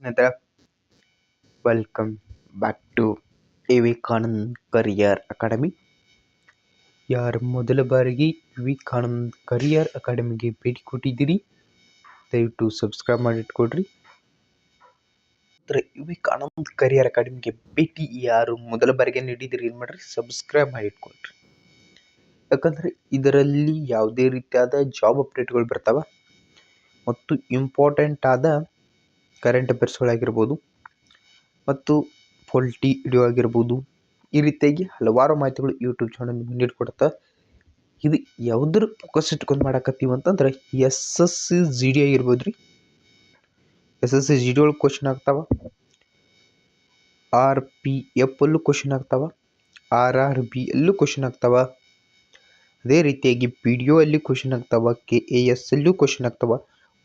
ನಂತರ welcome back to Vivekanand career academy. ಯಾರು ಮೊದಲ ಬಾರಿಗೆ ವಿವೇಕಾನಂದ್ ಕರಿಯರ್ ಅಕಾಡೆಮಿಗೆ ಭೇಟಿ ಕೊಟ್ಟಿದ್ದೀರಿ, ದಯವಿಟ್ಟು ಸಬ್ಸ್ಕ್ರೈಬ್ ಮಾಡಿಟ್ಕೊಡ್ರಿ. ವಿವೇಕಾನಂದ್ ಕರಿಯರ್ ಅಕಾಡೆಮಿಗೆ ಭೇಟಿ ಯಾರು ಮೊದಲ ಬಾರಿಗೆ ನೀಡಿದಿರಿ, ಏನು ಮಾಡ್ರಿ, ಸಬ್ಸ್ಕ್ರೈಬ್ ಮಾಡಿಟ್ಕೊಳ್ರಿ. ಯಾಕಂದರೆ ಇದರಲ್ಲಿ ಯಾವುದೇ ರೀತಿಯಾದ ಜಾಬ್ ಅಪ್ಡೇಟ್ಗಳು ಬರ್ತಾವ ಮತ್ತು ಇಂಪಾರ್ಟೆಂಟ್ ಆದ ಕರೆಂಟ್ ಅಫೇರ್ಸ್ಗಳಾಗಿರ್ಬೋದು ಮತ್ತು ಪೊಲಿಟಿ ವಿಡಿಯೋ ಆಗಿರ್ಬೋದು, ಈ ರೀತಿಯಾಗಿ ಹಲವಾರು ಮಾಹಿತಿಗಳು ಯೂಟ್ಯೂಬ್ ಚಾನಲ್ ನಿಮಗೆ ನೀಡಿಕೊಡುತ್ತೆ. ಇದು ಯಾವುದ್ರ ಫೋಕಸ್ ಇಟ್ಕೊಂಡು ಮಾಡಕತ್ತೀವಿ ಅಂತಂದ್ರೆ SSC GD ಆಗಿರ್ಬೋದು ರೀ. SSC GD ಒಳಗೆ ಕ್ವಶನ್ ಆಗ್ತಾವ, RPF ಅಲ್ಲೂ ಕ್ವಶನ್ ಆಗ್ತಾವ, RRB ಅಲ್ಲೂ ಕ್ವಶನ್ ಆಗ್ತಾವ. ಅದೇ ರೀತಿಯಾಗಿ PDO ಅಲ್ಲಿ ಕ್ವಶನ್ ಆಗ್ತಾವ, KAS ಅಲ್ಲೂ ಕ್ವಶನ್ ಆಗ್ತಾವ,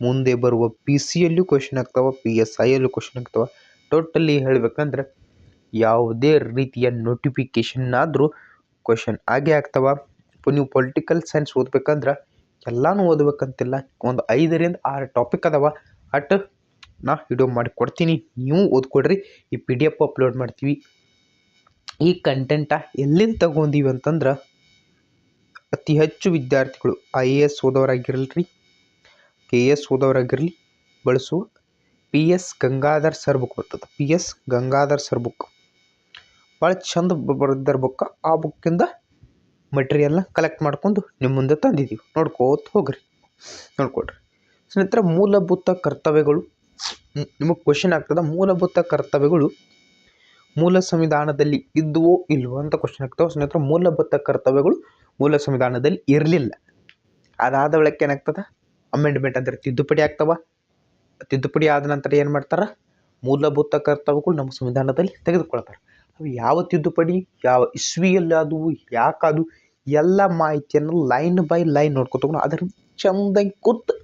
ಮುಂದೆ ಬರುವ PC ಅಲ್ಲೂ ಕ್ವಶನ್ ಆಗ್ತಾವ, PSI ಅಲ್ಲೂ ಕ್ವಶನ್ ಆಗ್ತಾವ. ಟೋಟಲಿ ಹೇಳ್ಬೇಕಂದ್ರೆ ಯಾವುದೇ ರೀತಿಯ ನೋಟಿಫಿಕೇಶನ್ ಆದರೂ ಕ್ವಶನ್ ಆಗೇ ಆಗ್ತಾವ. ನೀವು ಪೊಲಿಟಿಕಲ್ ಸೈನ್ಸ್ ಓದ್ಬೇಕಂದ್ರೆ ಎಲ್ಲಾನು ಓದ್ಬೇಕಂತಿಲ್ಲ, ಒಂದು 5ರಿಂದ 6 ಟಾಪಿಕ್ ಅದಾವ. ನಾ ವಿಡಿಯೋ ಮಾಡಿ ಕೊಡ್ತೀನಿ, ನೀವು ಓದ್ಕೊಡ್ರಿ. ಈ PDF ಅಪ್ಲೋಡ್ ಮಾಡ್ತೀವಿ. ಈ ಕಂಟೆಂಟ ಎಲ್ಲಿಂದ ತಗೊಂಡೀವಿ ಅಂತಂದ್ರೆ ಅತಿ ಹೆಚ್ಚು ವಿದ್ಯಾರ್ಥಿಗಳು IAS ಓದೋರಾಗಿರಲ್ರಿ, KS ಓದೋರಾಗಿರಲಿ ಬಳಸುವ PS ಗಂಗಾಧರ್ ಸರ್ ಬುಕ್ ಬರ್ತದೆ. PS ಗಂಗಾಧರ್ ಸರ್ ಬುಕ್ ಭಾಳ ಚಂದ ಬರೆದಿದ್ದಾರೆ ಬುಕ್. ಆ ಬುಕ್ಕಿಂದ ಮಟೀರಿಯಲ್ನ ಕಲೆಕ್ಟ್ ಮಾಡ್ಕೊಂಡು ನಿಮ್ಮ ಮುಂದೆ ತಂದಿದ್ದೀವಿ, ನೋಡ್ಕೋತ ಹೋಗ್ರಿ, ನೋಡ್ಕೊಡ್ರಿ. ಸ್ನೇಹಿತರೆ, ಮೂಲಭೂತ ಕರ್ತವ್ಯಗಳು ನಿಮಗೆ ಕ್ವಶನ್ ಆಗ್ತದೆ. ಮೂಲಭೂತ ಕರ್ತವ್ಯಗಳು ಮೂಲ ಸಂವಿಧಾನದಲ್ಲಿ ಇದ್ವೋ ಇಲ್ವೋ ಅಂತ ಕ್ವಶನ್ ಆಗ್ತಾವೆ. ಸ್ನೇಹಿತರೆ, ಮೂಲಭೂತ ಕರ್ತವ್ಯಗಳು ಮೂಲ ಸಂವಿಧಾನದಲ್ಲಿ ಇರಲಿಲ್ಲ. ಅದಾದ ಬಳಿಕ ಏನಾಗ್ತದೆ, ಅಮೆಂಡ್ಮೆಂಟ್ ಅಂದರೆ ತಿದ್ದುಪಡಿ ಆಗ್ತಾವ. ತಿದ್ದುಪಡಿ ಆದ ನಂತರ ಏನು ಮಾಡ್ತಾರೆ, ಮೂಲಭೂತ ಕರ್ತವ್ಯಗಳು ನಮ್ಮ ಸಂವಿಧಾನದಲ್ಲಿ ತೆಗೆದುಕೊಳ್ತಾರೆ. ಅವು ಯಾವ ತಿದ್ದುಪಡಿ, ಯಾವ ಇಸ್ವಿಯಲ್ಲಿ ಆದವು, ಯಾಕಾದು, ಎಲ್ಲ ಮಾಹಿತಿಯನ್ನು ಲೈನ್ ಬೈ ಲೈನ್ ನೋಡ್ಕೊತಕೊಂಡು ಅದರ ಚಂದಾಗಿ ಕೂತು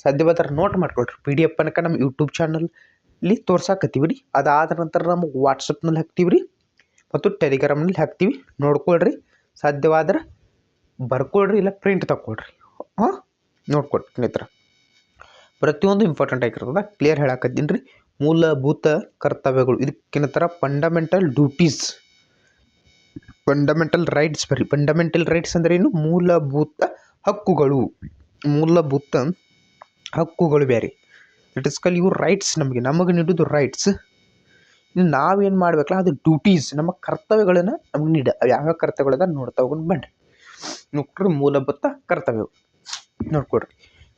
ಸಾಧ್ಯವಾದ್ರೆ ನೋಟ್ ಮಾಡ್ಕೊಳ್ರಿ. PDF ಅನ್ಕ ನಮ್ಮ ಯೂಟ್ಯೂಬ್ ಚಾನಲಲ್ಲಿ ತೋರ್ಸಾಕತ್ತೀವಿ ರೀ. ಅದಾದ ನಂತರ ನಮಗೆ ವಾಟ್ಸಪ್ನಲ್ಲಿ ಹಾಕ್ತೀವಿ ರೀ ಮತ್ತು ಟೆಲಿಗ್ರಾಮ್ನಲ್ಲಿ ಹಾಕ್ತೀವಿ, ನೋಡ್ಕೊಳ್ರಿ. ಸಾಧ್ಯವಾದ್ರೆ ಬರ್ಕೊಳ್ರಿ, ಇಲ್ಲ ಪ್ರಿಂಟ್ ತಗೊಳ್ರಿ. ನೋಡ್ಕೊಳ್ರಿ ಸ್ನೇಹಿತರೆ, ಪ್ರತಿಯೊಂದು ಇಂಪಾರ್ಟೆಂಟ್ ಆಗಿರ್ತದೆ. ಕ್ಲಿಯರ್ ಹೇಳಾಕತ್ತೀನಿ ರೀ. ಮೂಲಭೂತ ಕರ್ತವ್ಯಗಳು, ಇದಕ್ಕಿನ ಥರ ಫಂಡಮೆಂಟಲ್ ಡ್ಯೂಟೀಸ್, ಫಂಡಮೆಂಟಲ್ ರೈಟ್ಸ್ ಬರ್ರಿ. ಫಂಡಮೆಂಟಲ್ ರೈಟ್ಸ್ ಅಂದ್ರೆ ಏನು, ಮೂಲಭೂತ ಹಕ್ಕುಗಳು. ಮೂಲಭೂತ ಹಕ್ಕುಗಳು ಬೇರೆ, ಇಟ್ ಇಸ್ ಕಾಲ್ ಇವು ರೈಟ್ಸ್. ನಮಗೆ ನೀಡೋದು ರೈಟ್ಸ್. ನಾವೇನು ಮಾಡ್ಬೇಕಲ್ಲ ಅದು ಡ್ಯೂಟೀಸ್, ನಮ್ಮ ಕರ್ತವ್ಯಗಳನ್ನು ನಮ್ಗೆ ನೀಡ. ಯಾವ್ಯಾವ ಕರ್ತವ್ಯಗಳದ ನೋಡ್ತಾ ಹೋಗೋಣ ಬನ್ನಿ. ನೋಡ್ರಿ, ಮೂಲಭೂತ ಕರ್ತವ್ಯಗಳು ನೋಡ್ಕೊಡ್ರಿ.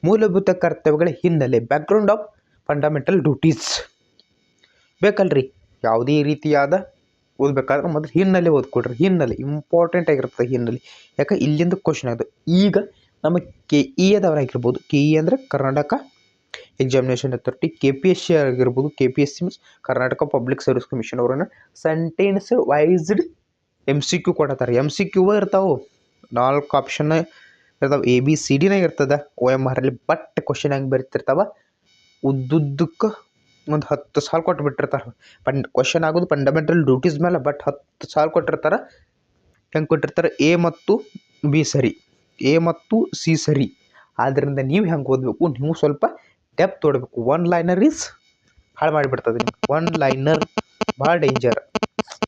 ಮೂಲಭೂತ ಕರ್ತವ್ಯಗಳ ಹಿನ್ನೆಲೆ, ಬ್ಯಾಕ್ಗ್ರೌಂಡ್ ಆಫ್ ಫಂಡಮೆಂಟಲ್ ಡ್ಯೂಟೀಸ್ ಬೇಕಲ್ರಿ. ಯಾವುದೇ ರೀತಿಯಾದ ಓದ್ಬೇಕಾದ್ರೆ ಮೊದಲು ಹಿನ್ನೆಲೆ ಓದ್ಕೊಡ್ರಿ. ಹಿನ್ನೆಲೆ ಇಂಪಾರ್ಟೆಂಟ್ ಆಗಿರ್ತದೆ. ಹಿನ್ನೆಲೆ ಯಾಕೆ ಇಲ್ಲಿಂದ ಕ್ವಶನ್ ಆಗೋದು. ಈಗ ನಮ್ಮ KE ಅದವರಾಗಿರ್ಬೋದು, KE ಅಂದರೆ ಕರ್ನಾಟಕ ಎಕ್ಸಾಮಿನೇಷನ್ ಅಥಾರಿಟಿ, KPSC ಆಗಿರ್ಬೋದು, KPSC means Karnataka public service commission ಅವರನ್ನು ಸೆಂಟೆನ್ಸ್ ವೈಸ್ಡ್ MCQ ಕೊಡತ್ತಾರೆ. MCQ ಇರ್ತಾವೆ, 4 ಆಪ್ಷನ್ ಇರ್ತಾವೆ, ABCDನ ಇರ್ತದೆ OMR ಅಲ್ಲಿ. ಬಟ್ ಕ್ವಶನ್ ಹೆಂಗೆ ಬರೀತಿರ್ತಾವ, ಉದ್ದುದ್ದಕ್ಕೆ ಒಂದು 10 ಸಾಲು ಕೊಟ್ಬಿಟ್ಟಿರ್ತಾರೆ. ಕ್ವಶನ್ ಆಗೋದು ಫಂಡಮೆಂಟಲ್ ಡ್ಯೂಟೀಸ್ ಮೇಲೆ, ಬಟ್ 10 ಸಾಲು ಕೊಟ್ಟಿರ್ತಾರೆ. ಹೆಂಗೆ ಕೊಟ್ಟಿರ್ತಾರೆ, A ಮತ್ತು B ಸರಿ, A ಮತ್ತು C ಸರಿ. ಆದ್ದರಿಂದ ನೀವು ಹೆಂಗೆ ಓದಬೇಕು, ನೀವು ಸ್ವಲ್ಪ ಡೆಪ್ತ್ ಓಡಬೇಕು. 1 ಲೈನರ್ ಈಸ್ ಹಾಳು ಮಾಡಿಬಿಡ್ತದೆ. ನಿಮ್ಗೆ 1 ಲೈನರ್ ಭಾಳ ಡೇಂಜರ್.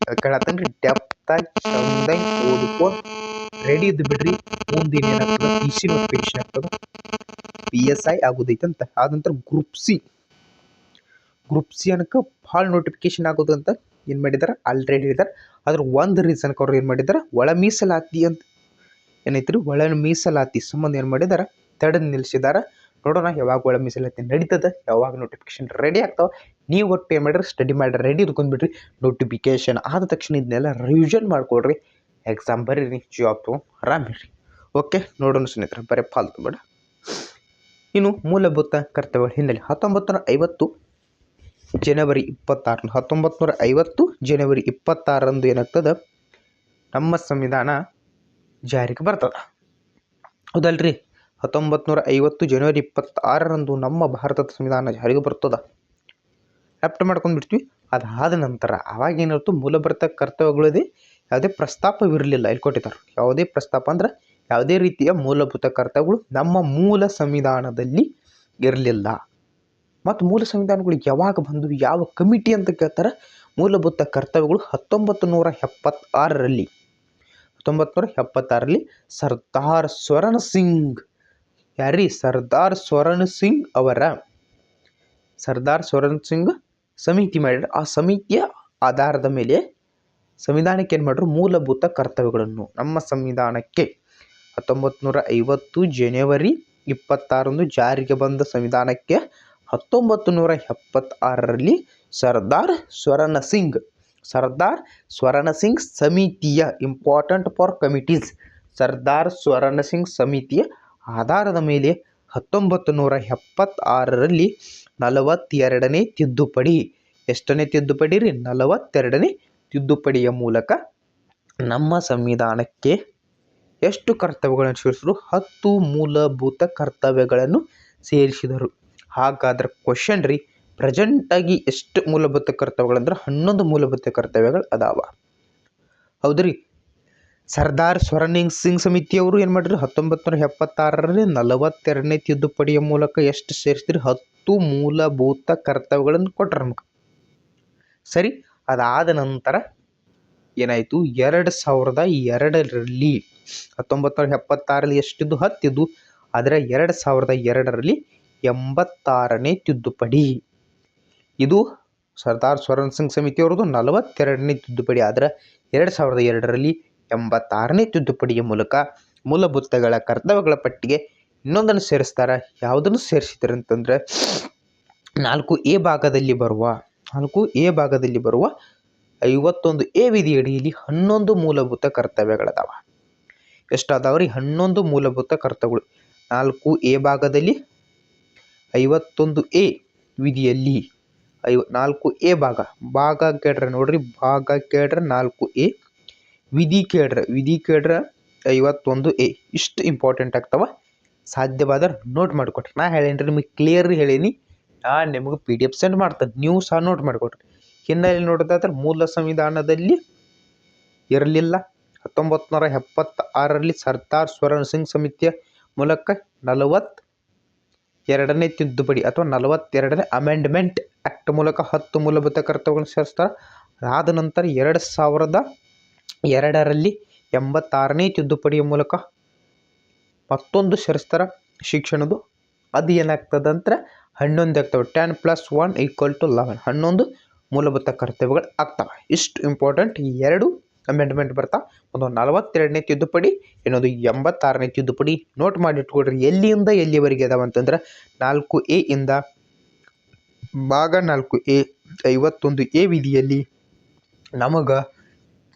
ಅದಕ್ಕೆ ಹೇಳತ್ತೇನೆ ರೀ, ಡೆಪ್ತಾಗಿ ಚಂದಾಗಿ ಓದ್ಕೊಂಡು ರೆಡಿ ಇದ್ದು ಬಿಡ್ರಿ. ಮುಂದಿನ ಏನಾಗ್ತದೆ, PC ನೋಟಿಫಿಕೇಶನ್ ಆಗ್ತದೆ, PSI ಆಗೋದೈತೆ ಅಂತ. ಆದ ನಂತರ ಗ್ರೂಪ್ ಸಿ ಅನ್ಕ ಭಾಳ ನೋಟಿಫಿಕೇಶನ್ ಆಗೋದು ಅಂತ ಏನು ಮಾಡಿದ್ದಾರೆ, ಆಲ್ರೆಡಿ ಹೇಳಿದ್ದಾರೆ. ಅದ್ರ ಒಂದು ರೀಸನ್ಗೆ ಅವ್ರು ಏನು ಮಾಡಿದ್ದಾರೆ, ಒಳ ಮೀಸಲಾತಿ ಅಂತ ಏನೈತ್ರಿ, ಒಳ ಮೀಸಲಾತಿ ಸಂಬಂಧ ಏನು ಮಾಡಿದ್ದಾರೆ, ತಡೆದು ನಿಲ್ಲಿಸಿದ್ದಾರೆ. ನೋಡೋಣ ಯಾವಾಗ ಒಳ ಮೀಸಲಾತಿ ನಡೀತದೆ, ಯಾವಾಗ ನೋಟಿಫಿಕೇಶನ್ ರೆಡಿ ಆಗ್ತಾವೆ. ನೀವು ಒಟ್ಟು ಏನು ಮಾಡಿರಿ, ಸ್ಟಡಿ ಮಾಡಿ ರೆಡಿ ಇದ್ಕೊಂಡ್ಬಿಡ್ರಿ. ನೋಟಿಫಿಕೇಶನ್ ಆದ ತಕ್ಷಣ ಇದನ್ನೆಲ್ಲ ರಿವಿಷನ್ ಮಾಡ್ಕೊಳ್ರಿ, ಎಕ್ಸಾಮ್ ಬರೀರಿ, ಜಾಬ್ ತೊಗೊಂಡು ಆರಾಮಿರಿ. ಓಕೆ, ನೋಡೋಣ ಸ್ನೇಹಿತರೆ, ಬರೀ ಫಾಲ್ತು ಬೇಡ. ಇನ್ನು ಮೂಲಭೂತ ಕರ್ತವ್ಯ ಹಿನ್ನೆಲೆ, 1950 ಜನವರಿ 26 ಏನಾಗ್ತದೆ, ನಮ್ಮ ಸಂವಿಧಾನ ಜಾರಿಗೆ ಬರ್ತದೆ. ಹೌದಲ್ರಿ, 1950 ಜನವರಿ 26 ನಮ್ಮ ಭಾರತದ ಸಂವಿಧಾನ ಜಾರಿಗೆ ಬರ್ತದೆ. ಲೆಫ್ಟ್ ಮಾಡ್ಕೊಂಡು ಬಿಡ್ತೀವಿ. ಅದಾದ ನಂತರ ಅವಾಗೇನಿರ್ತು, ಮೂಲಭೂತ ಕರ್ತವ್ಯಗಳಿದೆ ಯಾವುದೇ ಪ್ರಸ್ತಾಪವಿರಲಿಲ್ಲ. ಇಲ್ಲಿ ಕೊಟ್ಟಿದ್ದಾರೆ ಯಾವುದೇ ಪ್ರಸ್ತಾಪ ಅಂದ್ರೆ ಯಾವುದೇ ರೀತಿಯ ಮೂಲಭೂತ ಕರ್ತವ್ಯಗಳು ನಮ್ಮ ಮೂಲ ಸಂವಿಧಾನದಲ್ಲಿ ಇರಲಿಲ್ಲ. ಮತ್ತು ಮೂಲ ಸಂವಿಧಾನಗಳು ಯಾವಾಗ ಬಂದವು, ಯಾವ ಕಮಿಟಿ ಅಂತ ಕೇಳ್ತಾರೆ. ಮೂಲಭೂತ ಕರ್ತವ್ಯಗಳು 1976ರಲ್ಲಿ ಸರ್ದಾರ್ ಸ್ವರನ್ ಸಿಂಗ್ ಸಮಿತಿ ಮಾಡಿದ್ರು. ಆ ಸಮಿತಿಯ ಆಧಾರದ ಮೇಲೆ ಸಂವಿಧಾನಕ್ಕೆ ಏನು ಮಾಡ್ರು, ಮೂಲಭೂತ ಕರ್ತವ್ಯಗಳನ್ನು ನಮ್ಮ ಸಂವಿಧಾನಕ್ಕೆ 1950 ಜನವರಿ 26 ಜಾರಿಗೆ ಬಂದ ಸಂವಿಧಾನಕ್ಕೆ 1976ರಲ್ಲಿ ಸರ್ದಾರ್ ಸ್ವರನ್ ಸಿಂಗ್ ಸಮಿತಿಯ important for committees Sardar Swaran Singh ಸಮಿತಿಯ ಆಧಾರದ ಮೇಲೆ 1976ರಲ್ಲಿ 42ನೇ ತಿದ್ದುಪಡಿ, ಎಷ್ಟನೇ ತಿದ್ದುಪಡಿ ರೀ, 42ನೇ ತಿದ್ದುಪಡಿಯ ಮೂಲಕ ನಮ್ಮ ಸಂವಿಧಾನಕ್ಕೆ ಎಷ್ಟು ಕರ್ತವ್ಯಗಳನ್ನು ಸೇರಿಸಿದ್ರು, 10 ಮೂಲಭೂತ ಕರ್ತವ್ಯಗಳನ್ನು ಸೇರಿಸಿದರು. ಹಾಗಾದ್ರೆ ಕ್ವಶನ್ ರೀ, ಪ್ರೆಸೆಂಟಾಗಿ ಎಷ್ಟು ಮೂಲಭೂತ ಕರ್ತವ್ಯಗಳಂದ್ರೆ 11 ಮೂಲಭೂತ ಕರ್ತವ್ಯಗಳು ಅದಾವ. ಹೌದ್ರಿ. ಸರ್ದಾರ್ ಸ್ವರನ್ ಸಿಂಗ್ ಸಮಿತಿಯವರು ಏನು ಮಾಡಿದ್ರು, 1976ರಲ್ಲಿ 42ನೇ ತಿದ್ದುಪಡಿಯ ಮೂಲಕ ಎಷ್ಟು ಸೇರಿಸಿದ್ರು, 10 ಮೂಲಭೂತ ಕರ್ತವ್ಯಗಳನ್ನು ಕೊಟ್ಟರು ನಮ್ಗೆ. ಸರಿ. ಅದಾದ ನಂತರ ಏನಾಯಿತು, 2002ರಲ್ಲಿ 1976ರಲ್ಲಿ ಎಷ್ಟಿದ್ದು, 10 ಇದ್ದು. ಆದರೆ 2002ರಲ್ಲಿ 86ನೇ ತಿದ್ದುಪಡಿ. ಇದು ಸರ್ದಾರ್ ಸ್ವರನ್ ಸಿಂಗ್ ಸಮಿತಿಯವ್ರದ್ದು 42ನೇ ತಿದ್ದುಪಡಿ. ಆದರೆ 2002ರಲ್ಲಿ 86ನೇ ತಿದ್ದುಪಡಿಯ ಮೂಲಕ ಮೂಲಭೂತಗಳ ಕರ್ತವ್ಯಗಳ ಪಟ್ಟಿಗೆ ಇನ್ನೊಂದನ್ನು ಸೇರಿಸ್ತಾರೆ. ಯಾವುದನ್ನು ಸೇರಿಸಿದ್ದಾರೆ ಅಂತಂದರೆ 4A ಭಾಗದಲ್ಲಿ ಬರುವ 51A ವಿಧಿಯಡಿಯಲ್ಲಿ 11 ಮೂಲಭೂತ ಕರ್ತವ್ಯಗಳದಾವ. ಎಷ್ಟಾದವ್ರಿ, 11 ಮೂಲಭೂತ ಕರ್ತವ್ಯಗಳು. 4A ಭಾಗದಲ್ಲಿ 51A ವಿಧಿಯಲ್ಲಿ 4A ಭಾಗ ಕೇಳ್ರೆ ನೋಡ್ರಿ, ಭಾಗ ಕೇಳ್ರೆ 4A, ವಿಧಿ ಕೇಳ್ರೆ 51A. ಇಷ್ಟು ಇಂಪಾರ್ಟೆಂಟ್ ಆಗ್ತಾವ. ಸಾಧ್ಯವಾದ್ರೆ ನೋಟ್ ಮಾಡಿಕೊಟ್ರಿ. ನಾ ಹೇಳೇನ್ರಿ ನಿಮಗೆ ಕ್ಲಿಯರ್ ಹೇಳೀನಿ. ನಾನು ನಿಮಗೆ PDF ಸೆಂಡ್ ಮಾಡ್ತೇನೆ, ನೀವು ಸಹ ನೋಟ್ ಮಾಡಿಕೊಟ್ರಿ. ಹಿನ್ನೆಲೆ ನೋಡೋದಾದ್ರೆ ಮೂಲ ಸಂವಿಧಾನದಲ್ಲಿ ಇರಲಿಲ್ಲ. 1976ರಲ್ಲಿ ಸರ್ದಾರ್ ಸ್ವರನ್ ಸಿಂಗ್ ಸಮಿತಿಯ ಮೂಲಕ 42ನೇ ತಿದ್ದುಪಡಿ ಅಥವಾ 42ನೇ ಅಮೆಂಡ್ಮೆಂಟ್ ಆ್ಯಕ್ಟ್ ಮೂಲಕ 10 ಮೂಲಭೂತ ಕರ್ತವ್ಯಗಳನ್ನು ಸೇರಿಸ್ತಾರೆ. ಅದಾದ ನಂತರ 2002ರಲ್ಲಿ 86ನೇ ತಿದ್ದುಪಡಿಯ ಮೂಲಕ ಮತ್ತೊಂದು ಸೇರಿಸ್ತಾರೆ ಶಿಕ್ಷಣದ್ದು. ಅದು ಏನಾಗ್ತದಂದ್ರೆ 11 ಆಗ್ತವೆ. 10 + 1 = 11. 11 ಮೂಲಭೂತ ಕರ್ತವ್ಯಗಳು ಆಗ್ತವೆ. ಇಷ್ಟು ಇಂಪಾರ್ಟೆಂಟ್. 2 ಅಮೆಂಡ್ಮೆಂಟ್ ಬರ್ತಾವೆ. ಒಂದು 42ನೇ ತಿದ್ದುಪಡಿ, ಇನ್ನೊಂದು 86ನೇ ತಿದ್ದುಪಡಿ. ನೋಟ್ ಮಾಡಿ ಇಟ್ಕೊಳ್ರಿ. ಎಲ್ಲಿಂದ ಎಲ್ಲಿವರೆಗೆ ಅದಾವ ಅಂತಂದ್ರೆ 4A ಇಂದ ಭಾಗ 4A 51A ವಿಧಿಯಲ್ಲಿ ನಮಗೆ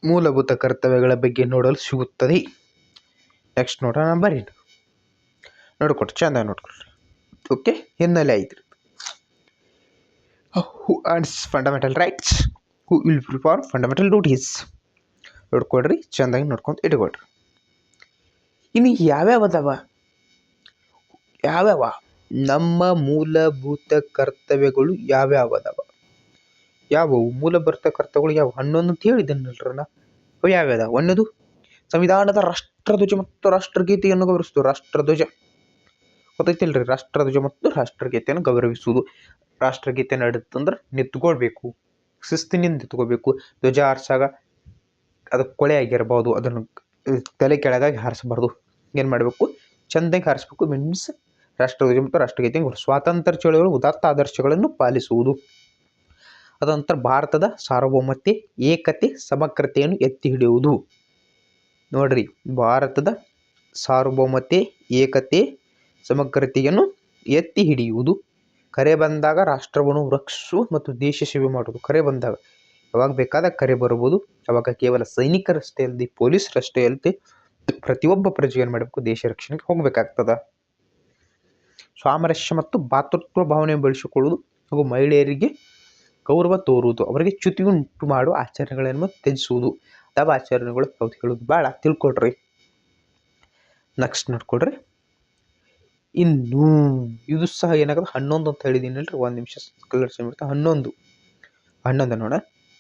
ಮೂಲಭೂತ ಕರ್ತವ್ಯಗಳ ಬಗ್ಗೆ ನೋಡಲು ಸಿಗುತ್ತದೆ. ನೆಕ್ಸ್ಟ್ ನೋಡೋಣ ಬರ್ರಿ. ನೋಡ್ಕೊಟ್ರಿ, ಚೆಂದ ನೋಡ್ಕೊಳ್ರಿ. ಓಕೆ. ಹಿನ್ನೆಲೆ ಐತ್ರಿ. Who earns fundamental rights, who will perform fundamental duties. ನೋಡ್ಕೊಳ್ರಿ, ಚೆಂದಾಗಿ ನೋಡ್ಕೊಂಡು ಇಟ್ಕೊಳ್ರಿ. ಇನ್ನು ಯಾವ್ಯಾವ ನಮ್ಮ ಮೂಲಭೂತ ಕರ್ತವ್ಯಗಳು ಯಾವ್ಯಾವ ಅದಾವ? ಯಾವುವು ಮೂಲಭೂತ ಕರ್ತವ್ಯಗಳು? ಯಾವ 11 ಅಂತ ಹೇಳಿದ್ದೇನಲ್ರಣ್ಣ. ಅವು ಯಾವ್ಯಾವ? ಒಂದನೇದು ಸಂವಿಧಾನದ ರಾಷ್ಟ್ರಧ್ವಜ ಮತ್ತು ರಾಷ್ಟ್ರಗೀತೆಯನ್ನು ಗೌರವಿಸುವುದು. ರಾಷ್ಟ್ರಧ್ವಜ ಗೊತ್ತೈತಿಲ್ರಿ? ರಾಷ್ಟ್ರಧ್ವಜ ಮತ್ತು ರಾಷ್ಟ್ರಗೀತೆಯನ್ನು ಗೌರವಿಸುವುದು. ರಾಷ್ಟ್ರಗೀತೆ ನಡೆದಂದ್ರೆ ನಿಂತ್ಕೊಳ್ಬೇಕು, ಶಿಸ್ತಿನಿಂದ ನಿಂತ್ಕೋಬೇಕು. ಧ್ವಜ ಹಾರಿಸಾಗ ಅದು ಕೊಳೆ ಆಗಿರ್ಬೋದು, ಅದನ್ನು ತಲೆ ಕೆಳಗಾಗಿ ಹಾರಿಸಬಾರ್ದು. ಏನು ಮಾಡಬೇಕು, ಚೆಂದಾಗಿ ಹಾರಿಸ್ಬೇಕು. ಮೀನ್ಸ್ ರಾಷ್ಟ್ರಧ್ವಜ ಮತ್ತು ರಾಷ್ಟ್ರಗೀತೆ. ಸ್ವಾತಂತ್ರ್ಯ ಚಳವಳಿ ಉದಾತ್ತ ಆದರ್ಶಗಳನ್ನು ಪಾಲಿಸುವುದು. ಅದಂತರ ಭಾರತದ ಸಾರ್ವಭೌಮತೆ, ಏಕತೆ, ಸಮಗ್ರತೆಯನ್ನು ಎತ್ತಿ ಹಿಡಿಯುವುದು. ನೋಡ್ರಿ, ಭಾರತದ ಸಾರ್ವಭೌಮತೆ, ಏಕತೆ, ಸಮಗ್ರತೆಯನ್ನು ಎತ್ತಿ ಹಿಡಿಯುವುದು. ಕರೆ ಬಂದಾಗ ರಾಷ್ಟ್ರವನ್ನು ರಕ್ಷಿಸುವ ಮತ್ತು ದೇಶ ಸೇವೆ ಮಾಡುವುದು. ಕರೆ ಬಂದಾಗ ಯಾವಾಗ ಬೇಕಾದಾಗ ಕರೆ ಬರ್ಬೋದು. ಅವಾಗ ಕೇವಲ ಸೈನಿಕರಷ್ಟೇ ಅಲ್ಲದೆ ಪೊಲೀಸರಷ್ಟೇ ಅಲ್ಲದೆ ಪ್ರತಿಯೊಬ್ಬ ಪ್ರಜೆ ಏನು ಮಾಡಬೇಕು, ದೇಶ ರಕ್ಷಣೆಗೆ ಹೋಗಬೇಕಾಗ್ತದ. ಸಾಮರಸ್ಯ ಮತ್ತು ಭಾತೃತ್ವ ಭಾವನೆ ಬೆಳೆಸಿಕೊಳ್ಳುವುದು ಹಾಗೂ ಮಹಿಳೆಯರಿಗೆ ಗೌರವ ತೋರುವುದು, ಅವರಿಗೆ ಚ್ಯುತಿಯುಂಟು ಮಾಡುವ ಆಚರಣೆಗಳನ್ನು ತ್ಯಜಿಸುವುದು. ಅಥವಾ ಆಚರಣೆಗಳು ಯಾವ್ದು ಹೇಳೋದು ಭಾಳ ತಿಳ್ಕೊಳ್ರಿ. ನೆಕ್ಸ್ಟ್ ನೋಡ್ಕೊಳ್ರಿ. ಇನ್ನು ಇದು ಸಹ ಏನಾಗುತ್ತೆ, 11 ಅಂತ ಹೇಳಿದೀನಲ್ರಿ. 1 ನಿಮಿಷ ಕಲರ್ಸ್ ಬಿಡ್ತಾ. 11 ನೋಡ.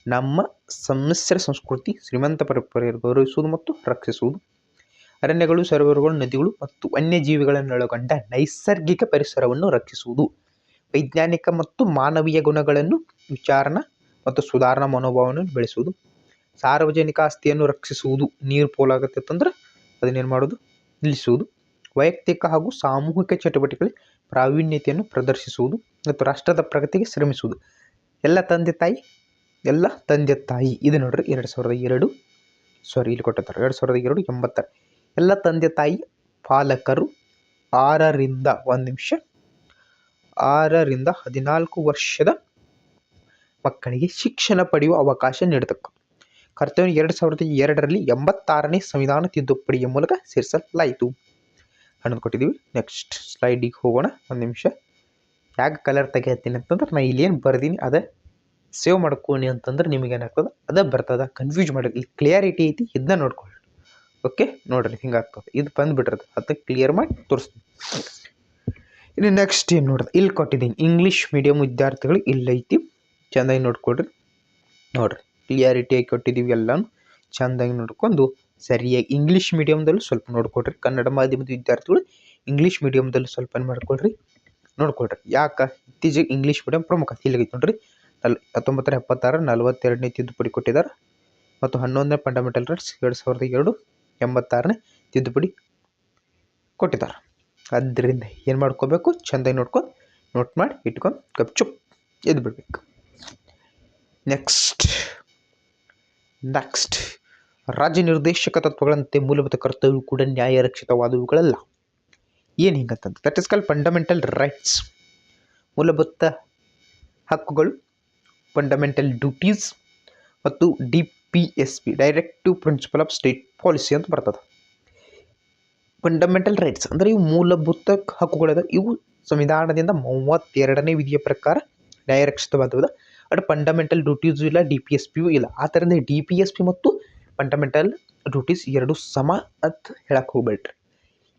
ನಮ್ಮ ಸಮ್ಮಿಶ್ರ ಸಂಸ್ಕೃತಿ, ಶ್ರೀಮಂತ ಪರಂಪರೆಯನ್ನು ಗೌರವಿಸುವುದು ಮತ್ತು ರಕ್ಷಿಸುವುದು. ಅರಣ್ಯಗಳು, ಸರೋವರಗಳು, ನದಿಗಳು ಮತ್ತು ವನ್ಯಜೀವಿಗಳನ್ನೊಳಗೊಂಡ ನೈಸರ್ಗಿಕ ಪರಿಸರವನ್ನು ರಕ್ಷಿಸುವುದು. ವೈಜ್ಞಾನಿಕ ಮತ್ತು ಮಾನವೀಯ ಗುಣಗಳನ್ನು ವಿಚಾರಣಾ ಮತ್ತು ಸುಧಾರಣಾ ಮನೋಭಾವವನ್ನು ಬೆಳೆಸುವುದು. ಸಾರ್ವಜನಿಕ ಆಸ್ತಿಯನ್ನು ರಕ್ಷಿಸುವುದು. ನೀರು ಪೋಲಾಗುತ್ತಿತ್ತಂದ್ರೆ ಅದನ್ನೇನು ಮಾಡೋದು, ನಿಲ್ಲಿಸುವುದು. ವೈಯಕ್ತಿಕ ಹಾಗೂ ಸಾಮೂಹಿಕ ಚಟುವಟಿಕೆಗಳಲ್ಲಿ ಪ್ರಾವೀಣ್ಯತೆಯನ್ನು ಪ್ರದರ್ಶಿಸುವುದು ಮತ್ತು ರಾಷ್ಟ್ರದ ಪ್ರಗತಿಗೆ ಶ್ರಮಿಸುವುದು. ಎಲ್ಲ ತಂದೆ ತಾಯಿ ಇದು ನೋಡ್ರಿ 2002 ಇಲ್ಲಿ ಕೊಟ್ಟಿರ್ತಾರೆ 2002 80. ಎಲ್ಲ ತಂದೆ ತಾಯಿ ಪಾಲಕರು 6ರಿಂದ 14 ವರ್ಷದ ಮಕ್ಕಳಿಗೆ ಶಿಕ್ಷಣ ಪಡೆಯುವ ಅವಕಾಶ ನೀಡತಕ್ಕ ಕರ್ತವ್ಯ 2002ರಲ್ಲಿ 86ನೇ ಸಂವಿಧಾನ ತಿದ್ದುಪಡಿಯ ಮೂಲಕ ಸೇರಿಸಲಾಯಿತು ಅನ್ನೋದು ಕೊಟ್ಟಿದ್ದೀವಿ. ನೆಕ್ಸ್ಟ್ ಸ್ಲೈಡಿಗೆ ಹೋಗೋಣ. ಒಂದು ನಿಮಿಷ ಯಾಕೆ ಕಲರ್ ತೆಗಿತೀನಿ ಅಂತಂದ್ರೆ ನಾನು ಇಲ್ಲಿ ಏನು ಬರ್ದೀನಿ ಅದೇ ಸೇವ್ ಮಾಡ್ಕೊಳ್ಳಿ ಅಂತಂದ್ರೆ ನಿಮಗೆ ಏನಾಗ್ತದೆ ಅದೇ ಬರ್ತದೆ. ಕನ್ಫ್ಯೂಸ್ ಮಾಡಿ ಇಲ್ಲಿ ಕ್ಲಿಯರಿಟಿ ಐತಿ, ಇದನ್ನ ನೋಡ್ಕೊಳ್ಳಿ. ಓಕೆ ನೋಡ್ರಿ ಹಿಂಗಾಗ್ತದೆ. ಇದು ಬಂದುಬಿಟ್ರದು ಅದಕ್ಕೆ ಕ್ಲಿಯರ್ ಮಾಡಿ ತೋರಿಸ್ತೀನಿ. ಇನ್ನು ನೆಕ್ಸ್ಟ್ ಏನು ನೋಡ್ರಿ ಇಲ್ಲಿ ಕೊಟ್ಟಿದ್ದೀನಿ ಇಂಗ್ಲೀಷ್ ಮೀಡಿಯಮ್ ವಿದ್ಯಾರ್ಥಿಗಳು ಇಲ್ಲೈತಿ, ಚೆಂದಾಗಿ ನೋಡ್ಕೊಳ್ರಿ. ನೋಡ್ರಿ ಕ್ಲಿಯರಿಟಿಯಾಗಿ ಕೊಟ್ಟಿದ್ದೀವಿ, ಎಲ್ಲನೂ ಚೆಂದಾಗಿ ನೋಡ್ಕೊಂಡು ಸರಿಯಾಗಿ ಇಂಗ್ಲೀಷ್ ಮೀಡಿಯಮ್ದಲ್ಲೂ ಸ್ವಲ್ಪ ನೋಡ್ಕೊಳ್ರಿ. ಕನ್ನಡ ಮಾಧ್ಯಮದ ವಿದ್ಯಾರ್ಥಿಗಳು ಇಂಗ್ಲೀಷ್ ಮೀಡಿಯಮ್ದಲ್ಲೂ ಸ್ವಲ್ಪ ನೋಡ್ಕೊಳ್ರಿ. ಯಾಕೆ ಇತ್ತೀಚೆಗೆ ಇಂಗ್ಲೀಷ್ ಮೀಡಿಯಂ ಪ್ರಮುಖ ಇಲ್ಲಿಗೈತೆ ನೋಡ್ರಿ. 1976 42ನೇ ತಿದ್ದುಪಡಿ ಕೊಟ್ಟಿದ್ದಾರೆ ಮತ್ತು 11ನೇ ಫಂಡಮೆಂಟಲ್ ರೈಟ್ಸ್ 2002 86ನೇ ತಿದ್ದುಪಡಿ ಕೊಟ್ಟಿದ್ದಾರೆ. ಅದರಿಂದ ಏನು ಮಾಡ್ಕೋಬೇಕು, ಚೆಂದಾಗಿ ನೋಡ್ಕೊಂಡು ನೋಟ್ ಮಾಡಿ ಇಟ್ಕೊಂಡು ಗಪ್ಚುಪ್ ಎದ್ದು ಬಿಡ್ಬೇಕು. ನೆಕ್ಸ್ಟ್ ರಾಜ್ಯ ನಿರ್ದೇಶಕ ತತ್ವಗಳಂತೆ ಮೂಲಭೂತ ಕರ್ತವ್ಯವು ಕೂಡ ನ್ಯಾಯರಕ್ಷಿತವಾದವುಗಳಲ್ಲ. ಏನು ಹಿಂಗಂತಂದ್ರೆ that is called fundamental rights, ಮೂಲಭೂತ ಹಕ್ಕುಗಳು, ಫಂಡಮೆಂಟಲ್ ಡ್ಯೂಟೀಸ್ ಮತ್ತು DPSP directive principle of state policy ಅಂತ ಬರ್ತದೆ. ಫಂಡಮೆಂಟಲ್ ರೈಟ್ಸ್ ಅಂದರೆ ಇವು ಮೂಲಭೂತ ಹಕ್ಕುಗಳದ, ಇವು ಸಂವಿಧಾನದಿಂದ 32ನೇ ವಿಧಿಯ ಪ್ರಕಾರ ನ್ಯಾಯರಕ್ಷಿತವಾದವು. ಅದು ಫಂಡಮೆಂಟಲ್ ಡ್ಯೂಟೀಸು ಇಲ್ಲ, DPSP ಇಲ್ಲ. ಆ ಥರದ DPSP ಮತ್ತು ಫಂಡಮೆಂಟಲ್ ಡ್ಯೂಟೀಸ್ ಎರಡು ಸಮ ಅಂತ ಹೇಳಕ್ಕೆ ಹೋಗ್ಬೇಡ್ರಿ,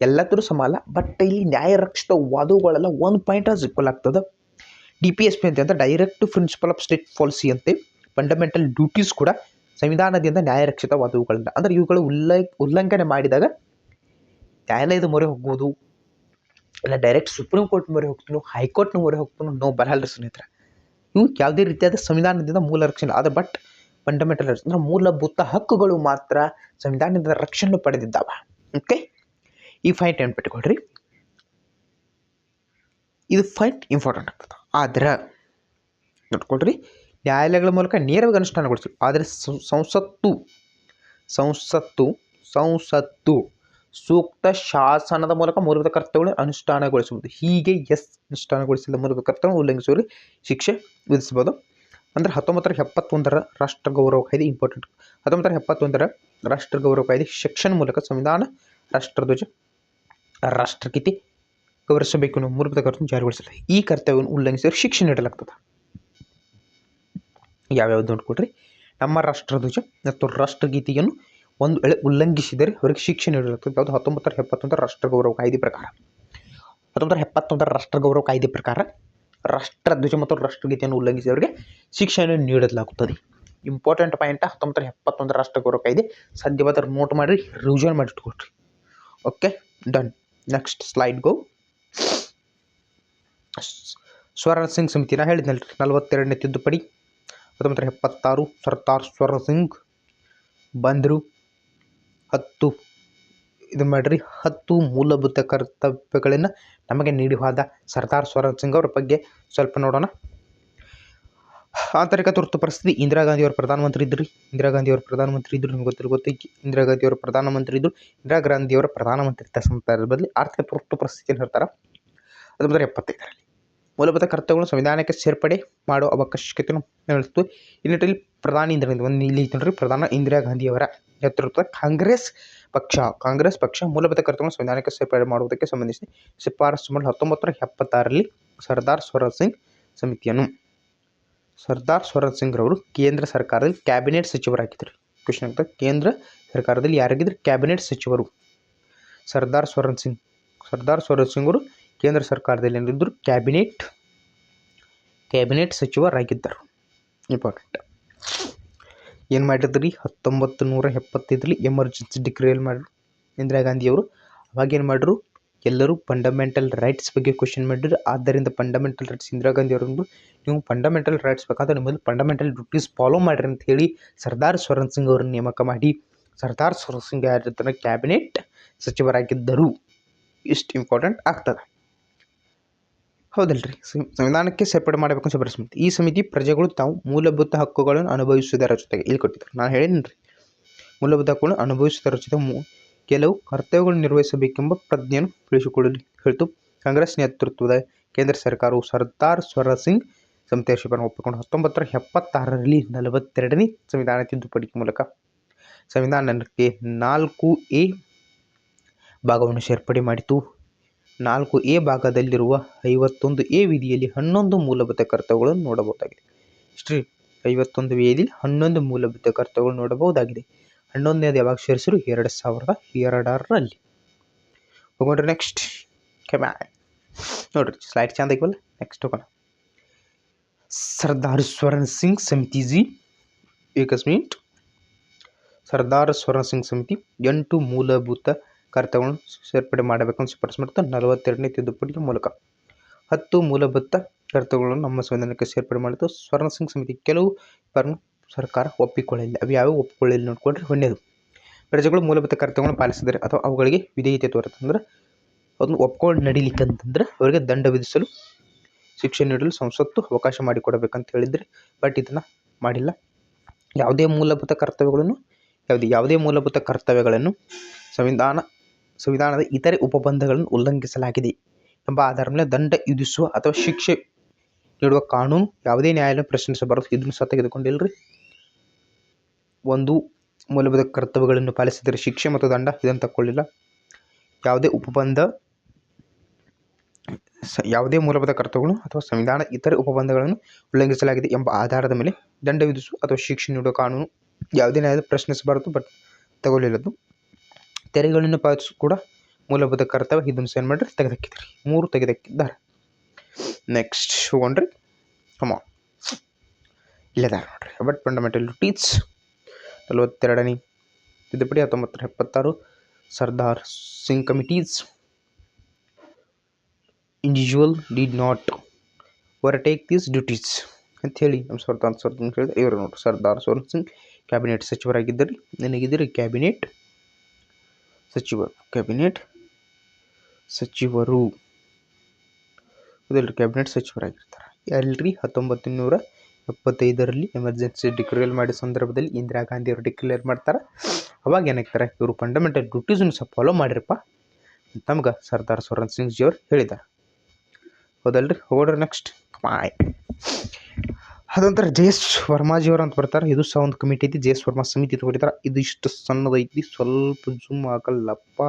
ಎಲ್ಲದರೂ ಸಮ ಅಲ್ಲ. ಬಟ್ ಇಲ್ಲಿ ನ್ಯಾಯರಕ್ಷಿತವಾದವುಗಳೆಲ್ಲ ಒಂದು ಪಾಯಿಂಟ್ ಈಕ್ವಲ್ ಆಗ್ತದೆ. DPSP ಅಂತಂದ್ರೆ directive principle of state policy ಅಂತೆ. ಫಂಡಮೆಂಟಲ್ ಡ್ಯೂಟೀಸ್ ಕೂಡ ಸಂವಿಧಾನದಿಂದ ನ್ಯಾಯರಕ್ಷಿತವಾದವುಗಳನ್ನ, ಅಂದರೆ ಇವುಗಳು ಉಲ್ಲಂಘನೆ ಮಾಡಿದಾಗ ನ್ಯಾಯಾಲಯದ ಮೊರೆ ಹೋಗ್ಬೋದು, ಇಲ್ಲ ಡೈರೆಕ್ಟ್ ಸುಪ್ರೀಂ ಕೋರ್ಟ್ ಮೊರೆ ಹೋಗ್ತೀನೋ, ಹೈಕೋರ್ಟ್ನ ಮೊರೆ ಹೋಗ್ತೀನೋ, ನಾವು ಬರಲ್ರಿ ಸ್ನೇಹಿತರೆ. ಇವು ಯಾವುದೇ ರೀತಿಯಾದ ಸಂವಿಧಾನದಿಂದ ಮೂಲ ರಕ್ಷಣೆ ಆದ. ಬಟ್ ಫಂಡಮೆಂಟಲ್ ರೈಟ್ಸ್ ಅಂದರೆ ಮೂಲಭೂತ ಹಕ್ಕುಗಳು ಮಾತ್ರ ಸಂವಿಧಾನದಿಂದ ರಕ್ಷಣೆ ಪಡೆದಿದ್ದಾವ. ಓಕೆ, ಈ ಫೈಟ್ ನೆನ್ಪಿಟ್ಕೊಳ್ರಿ, ಇದು ಫೈಟ್ ಇಂಪಾರ್ಟೆಂಟ್ ಆಗ್ತದೆ. ಆದ್ರೆ ನೋಡ್ಕೊಳ್ರಿ, ನ್ಯಾಯಾಲಯಗಳ ಮೂಲಕ ನೇರವಾಗಿ ಅನುಷ್ಠಾನಗೊಳಿಸಿ. ಆದರೆ ಸಂಸತ್ತು ಸೂಕ್ತ ಶಾಸನದ ಮೂಲಕ ಮೂಲಭೂತ ಕರ್ತವ್ಯಗಳನ್ನು ಅನುಷ್ಠಾನಗೊಳಿಸುವುದು. ಹೀಗೆ ಅನುಷ್ಠಾನಗೊಳಿಸಿದ ಮೂಲಭೂತ ಕರ್ತವ್ಯ ಉಲ್ಲಂಘಿಸುವವರಿಗೆ ಶಿಕ್ಷೆ ವಿಧಿಸಬಹುದು. ಅಂದರೆ 1971 ರಾಷ್ಟ್ರ ಗೌರವ ಕಾಯ್ದೆ ಇಂಪಾರ್ಟೆಂಟ್. 1971 ರಾಷ್ಟ್ರ ಗೌರವ ಕಾಯ್ದೆ ಸೆಕ್ಷನ್ ಮೂಲಕ ಸಂವಿಧಾನ, ರಾಷ್ಟ್ರಧ್ವಜ, ರಾಷ್ಟ್ರಗೀತೆ ಗೌರವಿಸಬೇಕು ಅನ್ನೋ ಮೂಲಭೂತ ಕರ್ತವ್ಯ ಜಾರಿಗೊಳಿಸಲ್ಲ. ಈ ಕರ್ತವ್ಯವನ್ನು ಉಲ್ಲಂಘಿಸಿದರೆ ಶಿಕ್ಷೆ ನೀಡಲಾಗ್ತದೆ. ಯಾವ್ಯಾವ್ದು ನೋಡ್ಕೊಳ್ರಿ, ನಮ್ಮ ರಾಷ್ಟ್ರಧ್ವಜ ಮತ್ತು ರಾಷ್ಟ್ರಗೀತೆಯನ್ನು ಒಂದು ವೇಳೆ ಉಲ್ಲಂಘಿಸಿದರೆ ಅವರಿಗೆ ಶಿಕ್ಷೆ ನೀಡಲಾಗ್ತದೆ. ಯಾವುದು 1971 ರಾಷ್ಟ್ರ ಗೌರವ ಕಾಯ್ದೆ ಪ್ರಕಾರ. 1971 ರಾಷ್ಟ್ರ ಗೌರವ ಕಾಯ್ದೆ ಪ್ರಕಾರ ರಾಷ್ಟ್ರಧ್ವಜ ಮತ್ತು ರಾಷ್ಟ್ರಗೀತೆಯನ್ನು ಉಲ್ಲಂಘಿಸಿದವರಿಗೆ ಶಿಕ್ಷೆಯನ್ನು ನೀಡಲಾಗುತ್ತದೆ. ಇಂಪಾರ್ಟೆಂಟ್ ಪಾಯಿಂಟ್ 1971 ರಾಷ್ಟ್ರ ಗೌರವ ಕಾಯ್ದೆ. ಸಾಧ್ಯವಾದರೆ ನೋಟ್ ಮಾಡಿ ರಿವಿಷನ್ ಮಾಡಿಟ್ಕೊಳ್ರಿ. Okay done. Next slide go. Swaraj Singh ಸಮಿತಿ ನಾ ಹೇಳಿದ್ನಲ್ರಿ, 42ನೇ ತಿದ್ದುಪಡಿ 1976 ಸರ್ದಾರ್ ಸ್ವರಾಜ್ ಸಿಂಗ್ ಬಂದರು. 10 ಮೂಲಭೂತ ಕರ್ತವ್ಯಗಳನ್ನು ನಮಗೆ ನೀಡಿ ಹೋದ ಸರ್ದಾರ್ ಸ್ವರಾಜ್ ಸಿಂಗ್ ಅವರ ಬಗ್ಗೆ ಸ್ವಲ್ಪ ನೋಡೋಣ. ಆಂತರಿಕ ತುರ್ತು ಪರಿಸ್ಥಿತಿ. ಇಂದಿರಾ ಗಾಂಧಿಯವರು ಪ್ರಧಾನಮಂತ್ರಿ ಇದ್ದರು. ನಿಮ್ಗೆ ಗೊತ್ತೈತಿ. ಇಂದಿರಾ ಗಾಂಧಿಯವರು ಪ್ರಧಾನಮಂತ್ರಿ ಇದ್ದರು. ಇಂದಿರಾ ಗಾಂಧಿಯವರ ಪ್ರಧಾನಮಂತ್ರಿ ಇದ್ದ ಸಂದರ್ಭದಲ್ಲಿ ಆರ್ಥಿಕ ತುರ್ತು ಪರಿಸ್ಥಿತಿಯನ್ನು ಹೇಳ್ತಾರೆ 1975ರಲ್ಲಿ. ಮೂಲಭೂತ ಕರ್ತವ್ಯಗಳನ್ನು ಸಂವಿಧಾನಕ್ಕೆ ಸೇರ್ಪಡೆ ಮಾಡೋ ಅವಶ್ಯಕತೆಯನ್ನು ಹೇಳಿತು. ಈ ನಿಟ್ಟಿನಲ್ಲಿ ಪ್ರಧಾನಿ ಪ್ರಧಾನ ಇಂದಿರಾ ಗಾಂಧಿಯವರ ನೇತೃತ್ವದ ಕಾಂಗ್ರೆಸ್ ಪಕ್ಷ ಮೂಲಭೂತ ಕರ್ತವ್ಯಗಳನ್ನು ಸಂವಿಧಾನಕ್ಕೆ ಸೇರ್ಪಡೆ ಮಾಡುವುದಕ್ಕೆ ಸಂಬಂಧಿಸಿ ಶಿಫಾರಸು ಮಾಡಿ 1976ರಲ್ಲಿ ಸರ್ದಾರ್ ಸ್ವರಾಜ್ ಸಿಂಗ್ ಸಮಿತಿಯನ್ನು. ಸರ್ದಾರ್ ಸ್ವರಾಜ್ ಸಿಂಗ್ ರವರು ಕೇಂದ್ರ ಸರ್ಕಾರದಲ್ಲಿ ಕ್ಯಾಬಿನೆಟ್ ಸಚಿವರಾಗಿದ್ದರು. ಕ್ವಶನ್ ಆಗ್ತದೆ, ಕೇಂದ್ರ ಸರ್ಕಾರದಲ್ಲಿ ಯಾರಾಗಿದ್ದರು? ಕ್ಯಾಬಿನೆಟ್ ಸಚಿವರು. ಸರ್ದಾರ್ ಸ್ವರಾಜ್ ಸಿಂಗ್ ಅವರು ಕೇಂದ್ರ ಸರ್ಕಾರದಲ್ಲಿ ಏನಿದ್ದರು? ಕ್ಯಾಬಿನೆಟ್ ಸಚಿವರಾಗಿದ್ದರು. ಇಂಪಾರ್ಟೆಂಟ್. ಏನು ಮಾಡಿದ್ರಿ? 1975ರಲ್ಲಿ ಎಮರ್ಜೆನ್ಸಿ ಡಿಕ್ಲೇರ್ ಮಾಡಿದ್ರು ಇಂದಿರಾ ಗಾಂಧಿಯವರು. ಅವಾಗ ಏನು ಮಾಡಿದ್ರು? ಎಲ್ಲರೂ ಫಂಡಮೆಂಟಲ್ ರೈಟ್ಸ್ ಬಗ್ಗೆ ಕ್ವಶನ್ ಮಾಡಿದ್ರು. ಆದ್ದರಿಂದ ಫಂಡಮೆಂಟಲ್ ರೈಟ್ಸ್ ಇಂದಿರಾ ಗಾಂಧಿ ಅವರೊಂದು ನೀವು ಫಂಡಮೆಂಟಲ್ ರೈಟ್ಸ್ ಬೇಕಾದ್ರೆ ನಿಮ್ಮಲ್ಲಿ ಫಂಡಮೆಂಟಲ್ ಡ್ಯೂಟೀಸ್ ಫಾಲೋ ಮಾಡಿರಿ ಅಂತ ಹೇಳಿ ಸರ್ದಾರ್ ಸ್ವರಣ್ ಸಿಂಗ್ ಅವರನ್ನು ನೇಮಕ ಮಾಡಿ ಸರ್ದಾರ್ ಸ್ವರಣ್ ಸಿಂಗ್ ಯಾರಿರ್ತಾರೆ ಕ್ಯಾಬಿನೆಟ್ ಸಚಿವರಾಗಿದ್ದರು. ಇಷ್ಟು ಇಂಪಾರ್ಟೆಂಟ್ ಆಗ್ತದೆ, ಹೌದಲ್ರಿ. ಸಂವಿಧಾನಕ್ಕೆ ಸೇರ್ಪಡೆ ಮಾಡಬೇಕು ಸಭ್ಯ ಸಮಿತಿ. ಈ ಸಮಿತಿ ಪ್ರಜೆಗಳು ತಾವು ಮೂಲಭೂತ ಹಕ್ಕುಗಳನ್ನು ಅನುಭವಿಸುವುದರ ಜೊತೆಗೆ ಇಲ್ಲಿ ಕೊಟ್ಟಿದ್ದಾರೆ, ನಾನು ಹೇಳಿನಿ ಮೂಲಭೂತ ಹಕ್ಕುಗಳನ್ನು ಅನುಭವಿಸುವುದರ ಜೊತೆಗೆ ಕೆಲವು ಕರ್ತವ್ಯಗಳನ್ನು ನಿರ್ವಹಿಸಬೇಕೆಂಬ ಪ್ರಜ್ಞೆಯನ್ನು ಬೆಳೆಸಿಕೊಳ್ಳಲು ಹೇಳಿತು. ಕಾಂಗ್ರೆಸ್ ನೇತೃತ್ವದ ಕೇಂದ್ರ ಸರ್ಕಾರವು ಸರ್ದಾರ್ ಸ್ವರಣ್ ಸಿಂಗ್ ಸಮಿತಿಯ ಶಿಫಾರಸನ್ನು ಒಪ್ಪಿಕೊಂಡು 1976ರಲ್ಲಿ 42ನೇ ಸಂವಿಧಾನ ತಿದ್ದುಪಡಿ ಮೂಲಕ ಸಂವಿಧಾನಕ್ಕೆ 4A ಭಾಗವನ್ನು ಸೇರ್ಪಡೆ ಮಾಡಿತು. 4A ಭಾಗದಲ್ಲಿರುವ 51A ವಿಧಿಯಲ್ಲಿ 11 ಮೂಲಭೂತ ಕರ್ತವ್ಯಗಳನ್ನು ನೋಡಬಹುದಾಗಿದೆ. ಇಷ್ಟ್ರಿ 51Aಯಲ್ಲಿ 11 ಮೂಲಭೂತ ಕರ್ತವ್ಯಗಳು ನೋಡಬಹುದಾಗಿದೆ. 11ನೇದು ಯಾವಾಗ ಸೇರಿಸಿರು 2002ರಲ್ಲಿ. ಹೋಗೋಣ್ರಿ ನೆಕ್ಸ್ಟ್. ನೋಡ್ರಿ ಸ್ಲೈಡ್ ಚಂದ ಆಗಿವಲ್ಲ. ನೆಕ್ಸ್ಟ್ ಹೋಗೋಣ. ಸರ್ದಾರ್ ಸ್ವರಣ್ ಸಿಂಗ್ ಸಮಿತಿ ಜಿ ಏಕಸ್ಮಿಂಟ್. ಸರ್ದಾರ್ ಸ್ವರಣ್ ಸಿಂಗ್ ಸಮಿತಿ 8 ಮೂಲಭೂತ ಕರ್ತವ್ಯಗಳನ್ನು ಸೇರ್ಪಡೆ ಮಾಡಬೇಕಂತ ಶಿಫಾರಸು ಮಾಡುತ್ತಾ 42ನೇ ತಿದ್ದುಪಡಿಯ ಮೂಲಕ 10 ಮೂಲಭೂತ ಕರ್ತವ್ಯಗಳನ್ನು ನಮ್ಮ ಸಂವಿಧಾನಕ್ಕೆ ಸೇರ್ಪಡೆ ಮಾಡಿತು. ಸ್ವರಣ್ ಸಿಂಗ್ ಸಮಿತಿ ಕೆಲವು ಸರ್ಕಾರ ಒಪ್ಪಿಕೊಳ್ಳಲಿಲ್ಲ. ಅವು ಯಾವ್ಯಾವ ಒಪ್ಪಿಕೊಳ್ಳಲಿಲ್ಲ ನೋಡ್ಕೊಂಡ್ರೆ, ಒಂದೇದು ಪ್ರಜೆಗಳು ಮೂಲಭೂತ ಕರ್ತವ್ಯಗಳನ್ನು ಪಾಲಿಸಿದರೆ ಅಥವಾ ಅವುಗಳಿಗೆ ವಿಧೇಯತೆ ತೋರುತ್ತಂದ್ರೆ ಅದನ್ನು ಒಪ್ಕೊಂಡು ನಡೀಲಿಕ್ಕಂತಂದ್ರೆ ಅವರಿಗೆ ದಂಡ ವಿಧಿಸಲು ಶಿಕ್ಷೆ ನೀಡಲು ಸಂಸತ್ತು ಅವಕಾಶ ಮಾಡಿಕೊಡಬೇಕಂತ ಹೇಳಿದರೆ, ಬಟ್ ಇದನ್ನು ಮಾಡಿಲ್ಲ. ಯಾವುದೇ ಮೂಲಭೂತ ಕರ್ತವ್ಯಗಳನ್ನು ಸಂವಿಧಾನದ ಇತರೆ ಉಪಬಂಧಗಳನ್ನು ಉಲ್ಲಂಘಿಸಲಾಗಿದೆ ಎಂಬ ಆಧಾರದ ಮೇಲೆ ದಂಡ ವಿಧಿಸುವ ಅಥವಾ ಶಿಕ್ಷೆ ನೀಡುವ ಕಾನೂನು ಯಾವುದೇ ನ್ಯಾಯಾಲಯ ಪ್ರಶ್ನಿಸಬಾರದು. ಇದನ್ನು ಸಹ ತೆಗೆದುಕೊಂಡಿಲ್ಲರಿ. ಒಂದು ಮೂಲಭೂತ ಕರ್ತವ್ಯಗಳನ್ನು ಪಾಲಿಸಿದರೆ ಶಿಕ್ಷೆ ಮತ್ತು ದಂಡ ಇದನ್ನು ತಕ್ಕೊಳ್ಳಿಲ್ಲ. ಯಾವುದೇ ಮೂಲಭೂತ ಕರ್ತವ್ಯಗಳು ಅಥವಾ ಸಂವಿಧಾನ ಇತರೆ ಉಪಬಂಧಗಳನ್ನು ಉಲ್ಲಂಘಿಸಲಾಗಿದೆ ಎಂಬ ಆಧಾರದ ಮೇಲೆ ದಂಡ ವಿಧಿಸುವ ಅಥವಾ ಶಿಕ್ಷೆ ನೀಡುವ ಕಾನೂನು ಯಾವುದೇ ನ್ಯಾಯಾಲಯ ಪ್ರಶ್ನಿಸಬಾರದು, ಬಟ್ ತಗೊಳ್ಳಿಲ್ಲದು. ತೆರಿಗೆಗಳನ್ನು ಪಾವತಿಸು ಕೂಡ ಮೂಲಭೂತ ಕರ್ತವ್ಯ. ಇದನ್ನು ಸೇನ್ ಮಾಡ್ರಿ ತೆಗೆದಕ್ಕಿದ್ರಿ, 3 ತೆಗೆದಕ್ಕಿದ್ದಾರೆ. ನೆಕ್ಸ್ಟ್ ಹೋಗೋಣ್ರಿ. ಕಮಾನ್, ಇಲ್ಲದಾರ ನೋಡ್ರಿ. ಬಟ್ ಫಂಡಮೆಂಟಲ್ ಡ್ಯೂಟೀಸ್ 42ನೇ ತಿದ್ದುಪಡಿ 1976 Sardar Singh committees individual did not overtake these duties ಅಂತ ಹೇಳಿ ನಮ್ಮ ಸರ್ದಾರ್ ಸ್ವರಣ್ ಸಿಂಗ್ ಹೇಳಿದ್ರೆ, ಇವರು ನೋಡ್ರಿ ಸರ್ದಾರ್ ಸ್ವರಣ್ ಸಿಂಗ್ ಕ್ಯಾಬಿನೆಟ್ ಸಚಿವರಾಗಿದ್ದರು. ನನಗಿದ್ದರೆ ಕ್ಯಾಬಿನೆಟ್ ಸಚಿವರು ಅದಲ್ರಿ, ಕ್ಯಾಬಿನೆಟ್ ಸಚಿವರಾಗಿರ್ತಾರೆ. ಎಲ್ರಿ 1975ರಲ್ಲಿ ಎಮರ್ಜೆನ್ಸಿ ಡಿಕ್ಲೇರ್ ಮಾಡಿದ ಸಂದರ್ಭದಲ್ಲಿ ಇಂದಿರಾ ಗಾಂಧಿ ಅವರು ಡಿಕ್ಲೇರ್ ಮಾಡ್ತಾರೆ. ಅವಾಗ ಏನಾಗ್ತಾರೆ, ಇವರು ಫಂಡಮೆಂಟಲ್ ಡ್ಯೂಟೀಸನ್ನು ಸಹ ಫಾಲೋ ಮಾಡಿರಪ್ಪ ನಮ್ಗೆ ಸರ್ದಾರ್ ಸ್ವರಣ್ ಸಿಂಗ್ ಜಿ ಅವರು ಹೇಳಿದ್ದಾರೆ, ಹೌದಲ್ರಿ. ಹೋಗೋಡ್ರಿ ನೆಕ್ಸ್ಟ್. ಅದಂತರ ಜೆ.ಎಸ್. ವರ್ಮಾಜಿಯವರು ಅಂತ ಬರ್ತಾರೆ. ಇದು ಸಹ ಒಂದು ಕಮಿಟಿ ಐತಿ, ಜೆ.ಎಸ್. ವರ್ಮಾ ಸಮಿತಿ ತಗೊಂಡಿದ್ದಾರೆ. ಇದು ಇಷ್ಟು ಸಣ್ಣದೈತಿ, ಸ್ವಲ್ಪ ಜೂಮ್ ಆಗಲ್ಲಪ್ಪ.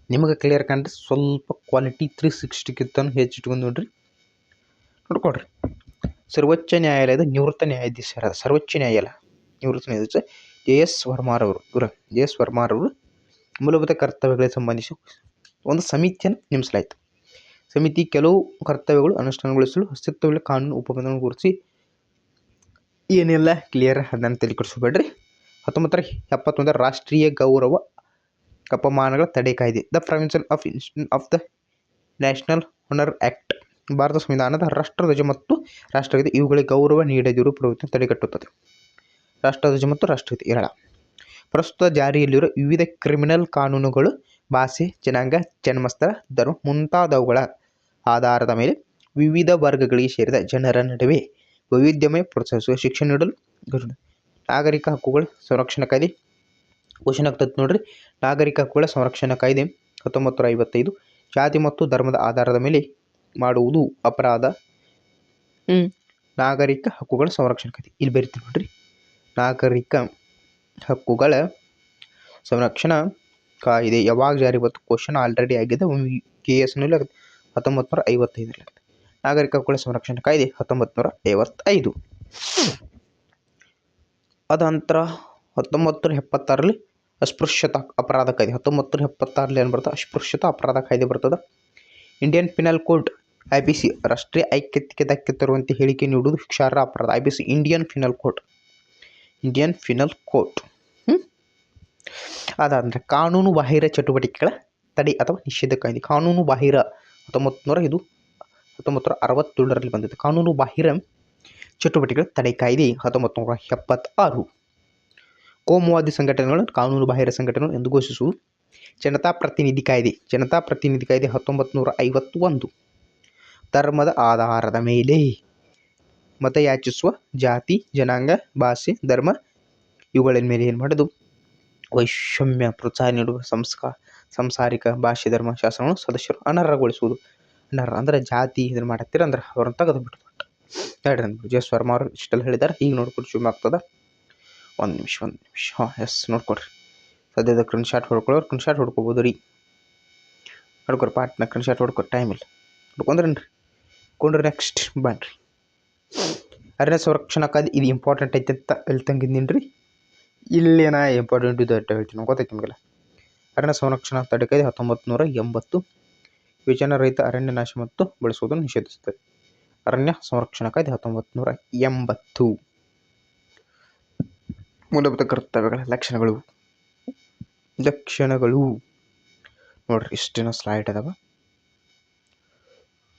ನಿಮಗೆ ಕ್ಲಿಯರ್ ಕಂಡ್ರೆ ಸ್ವಲ್ಪ ಕ್ವಾಲಿಟಿ 360ಕ್ಕಿಂತ ಹೆಚ್ಚಿಟ್ಕೊಂಡು ನೋಡ್ಕೊಡ್ರಿ. ಸರ್ವೋಚ್ಚ ನ್ಯಾಯಾಲಯದ ನಿವೃತ್ತ ನ್ಯಾಯಾಧೀಶರಾದ ಜೆ.ಎಸ್. ವರ್ಮಾರವರು ಮೂಲಭೂತ ಕರ್ತವ್ಯಗಳಿಗೆ ಸಂಬಂಧಿಸಿ ಒಂದು ಸಮಿತಿಯನ್ನು ನೇಮಿಸಲಾಯಿತು. ಸಮಿತಿ ಕೆಲವು ಕರ್ತವ್ಯಗಳು ಅನುಷ್ಠಾನಗೊಳಿಸಲು ಅಸ್ತಿತ್ವದಲ್ಲಿ ಕಾನೂನು ಉಪಬಂಧಗಳನ್ನು ಗುರುತಿಸಿ ಏನೆಲ್ಲ ಕ್ಲಿಯರ್ ಅದನ್ನು ತಲೆಕೆಡಿಸ್ಕೋಬೇಡ್ರಿ. 1971 ರಾಷ್ಟ್ರೀಯ ಗೌರವ ಅಪಮಾನಗಳ ತಡೆ ಕಾಯ್ದೆ, the prevention of the national honour act, ಭಾರತ ಸಂವಿಧಾನದ ರಾಷ್ಟ್ರಧ್ವಜ ಮತ್ತು ರಾಷ್ಟ್ರಗೀತೆ ಇವುಗಳಿಗೆ ಗೌರವ ನೀಡದಿರುವ ಪ್ರವೃತ್ತಿಯನ್ನು ತಡೆಗಟ್ಟುತ್ತದೆ. ರಾಷ್ಟ್ರಧ್ವಜ ಮತ್ತು ರಾಷ್ಟ್ರಗೀತೆ ಎರಡ. ಪ್ರಸ್ತುತ ಜಾರಿಯಲ್ಲಿರುವ ವಿವಿಧ ಕ್ರಿಮಿನಲ್ ಕಾನೂನುಗಳು ಭಾಷೆ, ಜನಾಂಗ, ಜನ್ಮಸ್ಥಳ, ಧರ್ಮ ಮುಂತಾದವುಗಳ ಆಧಾರದ ಮೇಲೆ ವಿವಿಧ ವರ್ಗಗಳಿಗೆ ಸೇರಿದ ಜನರ ನಡುವೆ ವೈವಿಧ್ಯಮಯ ಪ್ರೋತ್ಸಾಹಿಸುವ ಶಿಕ್ಷೆ ನೀಡಲು ನಾಗರಿಕ ಹಕ್ಕುಗಳ ಸಂರಕ್ಷಣಾ ಕಾಯ್ದೆ ಘೋಷಣೆ ಆಗ್ತದೆ ನೋಡ್ರಿ. ನಾಗರಿಕ ಹಕ್ಕುಗಳ ಸಂರಕ್ಷಣಾ ಕಾಯ್ದೆ 1955 ಜಾತಿ ಮತ್ತು ಧರ್ಮದ ಆಧಾರದ ಮೇಲೆ ಮಾಡುವುದು ಅಪರಾಧ. ನಾಗರಿಕ ಹಕ್ಕುಗಳ ಸಂರಕ್ಷಣಾ ಕಾಯ್ದೆ ಇಲ್ಲಿ ಬರೀತೀವಿ ನೋಡ್ರಿ. ನಾಗರಿಕ ಹಕ್ಕುಗಳ ಸಂರಕ್ಷಣಾ ಕಾಯ್ದೆ ಯಾವಾಗ ಜಾರಿ ಬಂತು? ಕ್ವಶನ್ ಆಲ್ರೆಡಿ ಆಗಿದೆ, KS ನಲ್ಲಿ 1955. ನಾಗರಿಕ ಹಕ್ಕುಗಳ ಸಂರಕ್ಷಣಾ ಕಾಯ್ದೆ 1955. ಅದಂತರ 1976ರಲ್ಲಿ ಅಸ್ಪೃಶ್ಯತಾ ಅಪರಾಧ ಕಾಯ್ದೆ. 1976ರಲ್ಲಿ ಏನು ಬರ್ತದೆ? ಅಸ್ಪೃಶ್ಯತಾ ಅಪರಾಧ ಕಾಯ್ದೆ ಬರ್ತದೆ. ಇಂಡಿಯನ್ ಪಿನಲ್ ಕೋಡ್ IPC ರಾಷ್ಟ್ರೀಯ ಐಕ್ಯತೆಗೆ ಧಕ್ಕೆ ತರುವಂತೆ ಹೇಳಿಕೆ ನೀಡುವುದು ಶಿಕ್ಷಾರ್ಹ ಅಪರಾಧ. IPC ಇಂಡಿಯನ್ ಪಿನಲ್ ಕೋಡ್ ಅದಾದರೆ ಕಾನೂನು ಬಾಹಿರ ಚಟುವಟಿಕೆಗಳ ತಡೆ ಅಥವಾ ನಿಷೇಧ ಕಾಯ್ದೆ. ಕಾನೂನು ಬಾಹಿರ 1967ರಲ್ಲಿ ಬಂದಿದೆ. ಕಾನೂನು ಬಾಹಿರ ಚಟುವಟಿಕೆಗಳ ತಡೆ ಕಾಯ್ದೆ 1976. ಕೋಮುವಾದಿ ಸಂಘಟನೆಗಳನ್ನು ಕಾನೂನು ಬಾಹಿರ ಸಂಘಟನೆಗಳು ಎಂದು ಘೋಷಿಸುವುದು. ಜನತಾ ಪ್ರತಿನಿಧಿ ಕಾಯ್ದೆ 1951. ಧರ್ಮದ ಆಧಾರದ ಮೇಲೆ ಮತಯಾಚಿಸುವ ಜಾತಿ, ಜನಾಂಗ, ಭಾಷೆ, ಧರ್ಮ ಇವುಗಳ ಮೇಲೆ ಏನು ಮಾಡೋದು, ವೈಷಮ್ಯ ಪ್ರೋತ್ಸಾಹ ನೀಡುವ ಸಂಸಾರಿಕ ಭಾಷೆ, ಧರ್ಮ, ಶಾಸನಗಳನ್ನು ಸದಸ್ಯರು ಅನರ್ಹಗೊಳಿಸುವುದು. ಅನರ್ಹ ಅಂದರೆ ಜಾತಿ ಇದನ್ನು ಮಾಡತ್ತೀರ ಅಂದ್ರೆ ಅವ್ರನ್ನ ತೆಗೆದು ಬಿಟ್ಟು ಹೇಳ್ರಿ ಅಂದ್ಬಿಟ್ಟು ಜಸ್ ವರ್ಮ ಅವರು ಇಷ್ಟೆಲ್ಲ ಹೇಳಿದ್ದಾರೆ. ಈಗ ನೋಡ್ಕೊಡ್ರಿ ಶುರು ಆಗ್ತದೆ. ಒಂದು ನಿಮಿಷ ಹಾಂ ಎಸ್ ನೋಡ್ಕೊಡ್ರಿ. ಸದ್ಯದ ಕ್ರನ್ ಶಾಟ್ ಹೊಡ್ಕೊಳ್ಳೋರು ಕ್ರನ್ ಶಾಟ್ ಹೊಡ್ಕೊಬೋದು ರೀ. ಹೊಡ್ಕೊರಿ ಪಾಟ್ನ ಕ್ರನ್ ಶಾಟ್ ಹೊಡ್ಕೊರಿ, ಟೈಮ್ ಇಲ್ಲ ಹೊಡ್ಕೊಂಡ್ರೇನ್ರಿ ಕೊಂಡ್ರಿ. ನೆಕ್ಸ್ಟ್ ಬನ್ರಿ ಅರಣ್ಯ ಸಂರಕ್ಷಣಾ ಕಾಯ್ದೆ. ಇದು ಇಂಪಾರ್ಟೆಂಟ್ ಐತೆ ಅಂತ ಎಲ್ಲಿ ತಂಗಿದ್ದೀನಿ ರೀ, ಇಲ್ಲೇನ ಇಂಪಾರ್ಟೆಂಟ್ ಇದು ಅಡ್ಡ ಹೇಳ್ತೀನಿ, ಗೊತ್ತೈತಿ ನಿಮಗೆಲ್ಲ. ಅರಣ್ಯ ಸಂರಕ್ಷಣಾ ತಡೆ ಕಾಯ್ದೆ 1980. ಯೋಜನಾ ರಹಿತ ಅರಣ್ಯ ನಾಶ ಮತ್ತು ಬಳಸುವುದನ್ನು ನಿಷೇಧಿಸುತ್ತದೆ. ಅರಣ್ಯ ಸಂರಕ್ಷಣಾ ಕಾಯ್ದೆ 1980. ಮೂಲಭೂತ ಕರ್ತವ್ಯಗಳ ಲಕ್ಷಣಗಳು ನೋಡ್ರಿ, ಇಷ್ಟಿನ ಸ್ಲೈಡ್ ಅದಾವ.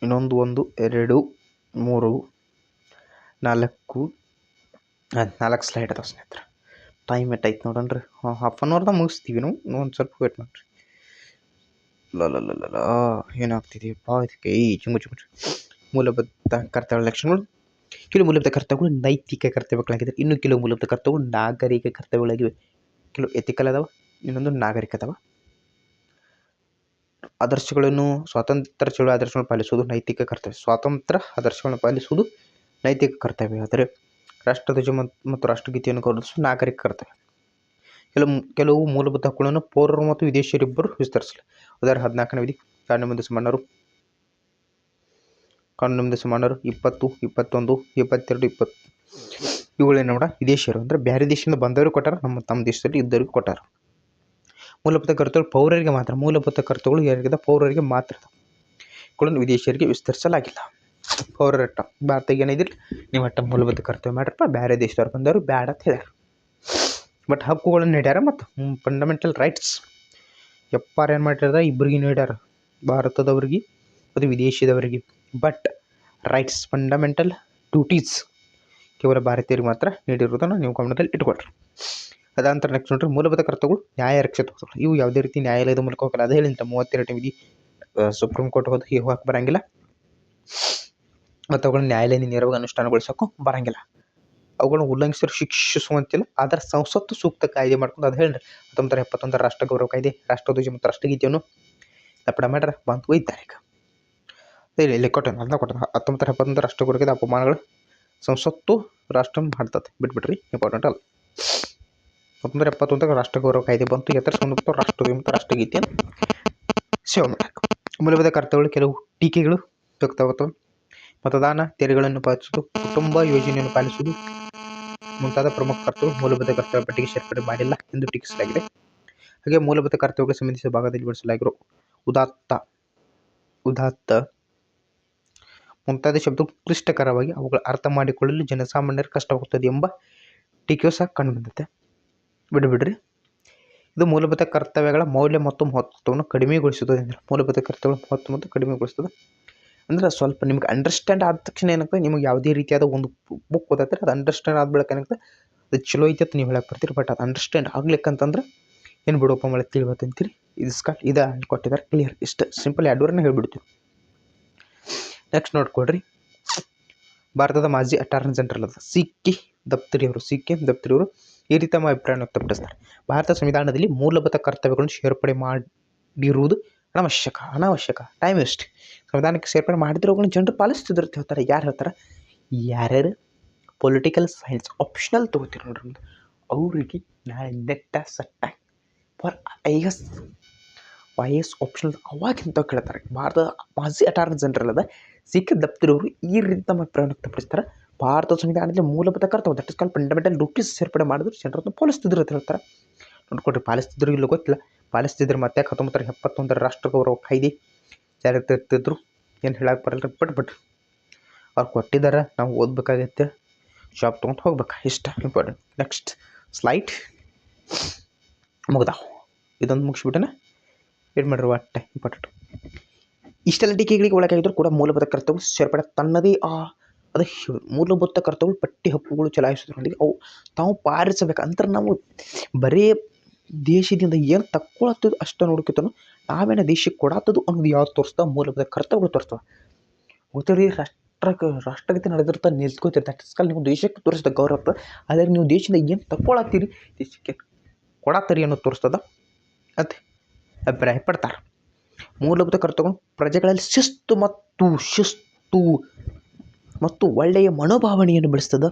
ಇನ್ನೊಂದು 1 2 3 4 ಸ್ಲೈಡ್ ಅದಾವ ಸ್ನೇಹಿತರೆ. ಟೈಮ್ ಎಟ್ಟೈತೆ ನೋಡೋಣ್ರಿ. ಹಾಫ್ ಆನ್ ಅವರ್ದಾಗ ಮುಗಿಸ್ತೀವಿ ನಾವು, ಒಂದು ಸ್ವಲ್ಪ ವೇಟ್ ಮಾಡಿರಿ. ಏನಾಗ್ತಿದೆಯಪ್ಪ ಇದಕ್ಕೆ ಚುಂಗು. ಮೂಲಭೂತ ಕರ್ತವ್ಯ ಲಕ್ಷಣಗಳು. ಕೆಲವು ಮೂಲಭೂತ ಕರ್ತವ್ಯಗಳು ನೈತಿಕ ಕರ್ತವ್ಯಗಳಾಗಿವೆ. ಇನ್ನು ಕೆಲವು ಮೂಲಭೂತ ಕರ್ತವ್ಯಗಳು ನಾಗರಿಕ ಕರ್ತವ್ಯಗಳಾಗಿವೆ. ಕೆಲವು ಎಥಿಕಲ್ ಅದಾವ, ಇನ್ನೊಂದು ನಾಗರಿಕ ಅದಾವ. ಸ್ವಾತಂತ್ರ್ಯ ಚಳುವಳಿ ಆದರ್ಶಗಳನ್ನು ಪಾಲಿಸುವುದು ನೈತಿಕ ಕರ್ತವ್ಯ. ಸ್ವಾತಂತ್ರ್ಯ ಆದರ್ಶಗಳನ್ನು ಪಾಲಿಸುವುದು ನೈತಿಕ ಕರ್ತವ್ಯ. ಆದರೆ ರಾಷ್ಟ್ರಧ್ವಜ ಮತ್ತು ರಾಷ್ಟ್ರಗೀತೆಯನ್ನು ಗೌರವಿಸುವುದು ನಾಗರಿಕ ಕರ್ತವ್ಯ. ಕೆಲವು ಮೂಲಭೂತ ಹಕ್ಕುಗಳನ್ನು ಪೌರರು ಮತ್ತು ವಿದೇಶಿಯರಿಬ್ಬರು ವಿಸ್ತರಿಸಲಿ. ಉದಾಹರಣೆ 14ನೇ ವಿಧಿ ಕಾನೂನು ಮುಂದೆ ಸಮಾನರು 20, 21, 22, 20 ಇವುಗಳೇನು ನೋಡ ವಿದೇಶಿಯರು ಅಂದರೆ ಬೇರೆ ದೇಶದಿಂದ ಬಂದವರು ಕೊಟ್ಟಾರ, ತಮ್ಮ ದೇಶದಲ್ಲಿ ಇದ್ದವರಿಗೆ ಕೊಟ್ಟಾರ. ಮೂಲಭೂತ ಕರ್ತವ್ಯಗಳು ಪೌರರಿಗೆ ಮಾತ್ರ. ಮೂಲಭೂತ ಕರ್ತವ್ಯಗಳು ಯಾರಿಗಿದೆ, ಪೌರರಿಗೆ ಮಾತ್ರ. ಇವುಗಳನ್ನು ವಿದೇಶಿಯರಿಗೆ ವಿಸ್ತರಿಸಲಾಗಿಲ್ಲ. ಪೌರರಟ್ಟ ಭಾರತಕ್ಕೆ ಏನಿದಿಲ್ಲ, ನೀವು ಅಟ್ಟ ಮೂಲಭೂತ ಕರ್ತವ್ಯ ಮಾಡ್ರಪ್ಪ, ಬೇರೆ ದೇಶದವ್ರು ಬಂದವರು ಬ್ಯಾಡ ಅಂತ ಹೇಳ್ಯಾರ. ಬಟ್ ಹಕ್ಕುಗಳನ್ನು ನೀಡ್ಯಾರ ಮತ್ತು ಫಂಡಮೆಂಟಲ್ ರೈಟ್ಸ್ ಏನು ಮಾಡಿರದ, ಇಬ್ಬರಿಗೆ ನೀಡ್ಯಾರ, ಭಾರತದವ್ರಿಗೆ ಮತ್ತು ವಿದೇಶದವರಿಗೆ. ಬಟ್ ರೈಟ್ಸ್ ಫಂಡಮೆಂಟಲ್ ಡ್ಯೂಟೀಸ್ ಕೇವಲ ಭಾರತೀಯರಿಗೆ ಮಾತ್ರ ನೀಡಿರುವುದನ್ನು ನೀವು ಗಮನದಲ್ಲಿ ಇಟ್ಕೊಳ್ರಿ. ಅದಾಂತರ ನೆಕ್ಸ್ಟ್ ನೋಡ್ರಿ, ಮೂಲಭೂತ ಕರ್ತವ್ಯಗಳು ನ್ಯಾಯ ರಕ್ಷಿತ ಹಕ್ಕುಗಳು. ಇವು ಯಾವುದೇ ರೀತಿ ನ್ಯಾಯಾಲಯದ ಮೂಲಕ ಹೋಗಲ್ಲ. ಅದು ಹೇಳಿಂತ 32ನೇ ವಿಧಿ ಸುಪ್ರೀಂ ಕೋರ್ಟ್ ಹೋದ ಈ ಹೋಗಕ್ಕೆ ಬರಂಗಿಲ್ಲ ಮತ್ತು ಅವುಗಳನ್ನ ನ್ಯಾಯಾಲಯದಿಂದ ನೇರವಾಗಿ ಅನುಷ್ಠಾನಗೊಳಿಸೋಕ್ಕೂ ಬರಂಗಿಲ್ಲ. ಅವುಗಳನ್ನು ಉಲ್ಲಂಘಿಸಿದ್ರೆ ಶಿಕ್ಷಿಸುವಂತಿಲ್ಲ. ಅದರ ಸಂಸತ್ತು ಸೂಕ್ತ ಕಾಯ್ದೆ ಮಾಡ್ಕೊಂಡು ಅದು ಹೇಳ್ರಿ 1971 ರಾಷ್ಟ್ರ ಗೌರವ ಕಾಯ್ದೆ, ರಾಷ್ಟ್ರಧ್ವಜ ಮತ್ತು ರಾಷ್ಟ್ರಗೀತೆಯನ್ನು ತಪ್ಪಡ ಮಾಡ್ರೆ ಬಂದು ಒಯ್ತಾರೆ. ಈಗ ಇಲ್ಲಿ ಕೊಟ್ಟೆ 1971 ರಾಷ್ಟ್ರ ಗೌರವದ ಅಪಮಾನಗಳು ಸಂಸತ್ತು ರಾಷ್ಟ್ರ ಮಾಡ್ತದೆ, ಬಿಟ್ಬಿಟ್ರಿ, ಇಂಪಾರ್ಟೆಂಟ್ ಅಲ್ಲ. 1971 ರಾಷ್ಟ್ರ ಗೌರವ ಕಾಯ್ದೆ ಬಂತು, ಎತ್ತರಿಸಿಕೊಂಡು ರಾಷ್ಟ್ರಧ್ವಜ ಮತ್ತು ರಾಷ್ಟ್ರಗೀತೆಯನ್ನು ಸೇವೆ ಮಾಡಬೇಕು. ಮೂಲಭೂತ ಕರ್ತವ್ಯಗಳು ಕೆಲವು ಟೀಕೆಗಳು ವ್ಯಕ್ತವಾಗುತ್ತವೆ. ಮತದಾನ, ತೆರಿಗೆಗಳನ್ನು ಪಾಲಿಸುವುದು, ಕುಟುಂಬ ಯೋಜನೆಯನ್ನು ಪಾಲಿಸುವುದು ಮುಂತಾದ ಪ್ರಮುಖ ಕರ್ತವ್ಯಗಳು ಮೂಲಭೂತ ಕರ್ತವ್ಯ ಪಟ್ಟಿಗೆ ಸೇರ್ಪಡೆ ಮಾಡಿಲ್ಲ ಎಂದು ಟೀಕಿಸಲಾಗಿದೆ. ಹಾಗೆ ಮೂಲಭೂತ ಕರ್ತವ್ಯಗಳಿಗೆ ಸಂಬಂಧಿಸಿದ ಭಾಗದಲ್ಲಿ ಬಳಸಲಾಗಿರುವ ಉದಾತ್ತ ಮುಂತಾದ ಶಬ್ದವು ಕ್ಲಿಷ್ಟಕರವಾಗಿ ಅವುಗಳ ಅರ್ಥ ಮಾಡಿಕೊಳ್ಳಲು ಜನಸಾಮಾನ್ಯರಿಗೆ ಕಷ್ಟವಾಗುತ್ತದೆ ಎಂಬ ಟೀಕೆಯು ಸಹ ಕಂಡುಬಂದಿದೆ. ಬಿಡ್ರಿ, ಇದು ಮೂಲಭೂತ ಕರ್ತವ್ಯಗಳ ಮೌಲ್ಯ ಮತ್ತು ಮಹತ್ವವನ್ನು ಕಡಿಮೆಗೊಳಿಸುತ್ತದೆ. ಮೂಲಭೂತ ಕರ್ತವ್ಯಗಳ ಮಹತ್ವ ಮತ್ತು ಕಡಿಮೆಗೊಳಿಸುತ್ತದೆ ಅಂದರೆ ಸ್ವಲ್ಪ ನಿಮ್ಗೆ ಅಂಡರ್ಸ್ಟ್ಯಾಂಡ್ ಆದ ತಕ್ಷಣ ಏನಾಗ್ತದೆ, ನಿಮಗೆ ಯಾವುದೇ ರೀತಿಯಾದ ಒಂದು ಬುಕ್ ಓದತ್ತಾರೆ, ಅದು ಅಂಡರ್ಸ್ಟ್ಯಾಂಡ್ ಆದ ಬಳಿಕ ಏನಾಗ್ತದೆ, ಅದು ಚಲೋ ಐತೆ ಅಂತ ನೀವು ಹೇಳಕ್ಕೆ ಬರ್ತೀರಿ. ಬಟ್ ಅದು ಅಂಡರ್ಸ್ಟ್ಯಾಂಡ್ ಆಗ್ಲಿಕ್ಕಂತಂದ್ರೆ ಏನು ಬಿಡೋಪ್ಪ ಮಳೆ ತಿಳಿಬತ್ತಂತೀರಿ. ಇದು ಕೊಟ್ಟಿದ್ದಾರೆ, ಕ್ಲಿಯರ್, ಇಷ್ಟ ಸಿಂಪಲ್ 2 ವರ್ಡ್ನ ಹೇಳ್ಬಿಡ್ತೀವಿ. ನೆಕ್ಸ್ಟ್ ನೋಡ್ಕೊಡ್ರಿ, ಭಾರತದ ಮಾಜಿ ಅಟಾರ್ನಿ ಜನರಲ್ ಅದ ಸಿ ಕೆ ದಫ್ತರಿಯವರು ಈ ರೀತಿ ತಮ್ಮ ಅಭಿಪ್ರಾಯವನ್ನು ವ್ಯಕ್ತಪಡಿಸ್ತಾರೆ. ಭಾರತ ಸಂವಿಧಾನದಲ್ಲಿ ಮೂಲಭೂತ ಕರ್ತವ್ಯಗಳನ್ನು ಸೇರ್ಪಡೆ ಮಾಡಿರುವುದು ಅನಾವಶ್ಯಕ, ಟೈಮ್ ವೇಸ್ಟ್. ಸಂವಿಧಾನಕ್ಕೆ ಸೇರ್ಪಡೆ ಮಾಡಿದ್ರೆ ಅವುಗಳನ್ನ ಜನರು ಪಾಲಿಸ್ತಿದ್ರು ಅಂತ ಹೇಳ್ತಾರೆ. ಯಾರು ಹೇಳ್ತಾರೆ? ಯಾರ್ಯಾರು ಪೊಲಿಟಿಕಲ್ ಸೈನ್ಸ್ ಆಪ್ಷನಲ್ ತೊಗೋತೀರಿ ನೋಡ್ರಿ, ಅವರಿಗೆ ನಾಳೆ ನೆಟ್ಟ ಸಟ್ಟ ಫಾರ್ IAS ಆಪ್ಷನಲ್ ಅವಾಗಿಂತ ಕೇಳ್ತಾರೆ. ಭಾರತದ ಮಾಜಿ ಅಟಾರ್ನಿ ಜನರಲ್ ಅದ ಸಿ ಕೆ ದಫ್ತರಿಯವರು ಈ ರೀತಿ ತಮ್ಮ ಅಭಿಪ್ರಾಯವನ್ನು ವ್ಯಕ್ತಪಡಿಸ್ತಾರೆ. ಭಾರತ ಸಂವಿಧಾನದಲ್ಲಿ ಮೂಲಭೂತ ಕರ್ತವ್ಯ that is called fundamental duties ಸೇರ್ಪಡೆ ಮಾಡಿದ್ರು ಜನರನ್ನು ಪಾಲಿಸ್ತಿದ್ರು ಅಂತ ಹೇಳ್ತಾರೆ. ನೋಡ್ಕೊಡ್ರಿ, ಪಾಲಿಸ್ತಿದ್ರು ಇಲ್ಲ ಗೊತ್ತಿಲ್ಲ. ಪಾಲಿಸ್ತಿದ್ರು ಮತ್ತೆ 1971 ರಾಷ್ಟ್ರ ಗೌರವ ಕಾಯ್ದೆ ಜಾರಿಗೆ ತರ್ತಿದ್ರು. ಏನು ಹೇಳಕ್ಕೆ ಬರಲ್ಲ, ಬಿಟ್ಬಿಟ್ರಿ. ಅವ್ರು ಕೊಟ್ಟಿದ್ದಾರೆ, ನಾವು ಓದಬೇಕಾಗತ್ತೆ, ಜಾಬ್ ತೊಗೊಂಡು ಹೋಗ್ಬೇಕು, ಇಷ್ಟ ಇಂಪಾರ್ಟೆಂಟ್. Next slide ಮುಗ್ದಾವ. ಇದೊಂದು ಮುಗಿಸ್ಬಿಟ್ಟನ ಏನು ಮಾಡ್ರಿ ಒಟ್ಟೆ ಇಂಪಾರ್ಟೆಂಟ್. ಇಷ್ಟೆಲ್ಲ ಟೀಕೆಗಳಿಗೆ ಒಳಗಾಗಿದ್ರು ಕೂಡ ಮೂಲಭೂತ ಕರ್ತವ್ಯಗಳು ಸೇರ್ಪಡೆ ತನ್ನದೇ ಅದು ಮೂಲಭೂತ ಕರ್ತವ್ಯಗಳು ಪಟ್ಟಿ ಹಕ್ಕುಗಳು ಚಲಾಯಿಸೋದ್ರೊಂದಿಗೆ ಅವು ತಾವು ಪಾಲಿಸಬೇಕು ಅಂದ್ರೆ ನಾವು ಬರೇ ದೇಶದಿಂದ ಏನು ತಕ್ಕೊಳತ್ತದು ಅಷ್ಟು ನೋಡ್ಕೊತಾನು ನಾವೇನು ದೇಶಕ್ಕೆ ಕೊಡತ್ತದು ಅನ್ನೋದು ಯಾವ್ದು ತೋರಿಸ್ತಾವ ಮೂಲಭೂತ ಕರ್ತವ್ಯಗಳು ತೋರಿಸ್ತಾವೆ. ಗೊತ್ತಿರಿ ರಾಷ್ಟ್ರಗೀತೆ ನಡೆದಿರ್ತಾ ನಿಲ್ಸ್ಕೊತಿರ್ತಾರೆ ಅಷ್ಟಲ್ಲಿ ನೀವು ದೇಶಕ್ಕೆ ತೋರಿಸಿದ ಗೌರವ ಅದೇ ನೀವು ದೇಶದಿಂದ ಏನು ತಕ್ಕೊಳತ್ತೀರಿ ದೇಶಕ್ಕೆ ಕೊಡತ್ತೀರಿ ಅನ್ನೋದು ತೋರಿಸ್ತದ ಅಂತ ಅಭಿಪ್ರಾಯ ಪಡ್ತಾರೆ. ಮೂಲಭೂತ ಕರ್ತವ್ಯಗಳು ಪ್ರಜೆಗಳಲ್ಲಿ ಶಿಸ್ತು ಮತ್ತು ಒಳ್ಳೆಯ ಮನೋಭಾವನೆಯನ್ನು ಬೆಳೆಸ್ತದೆ.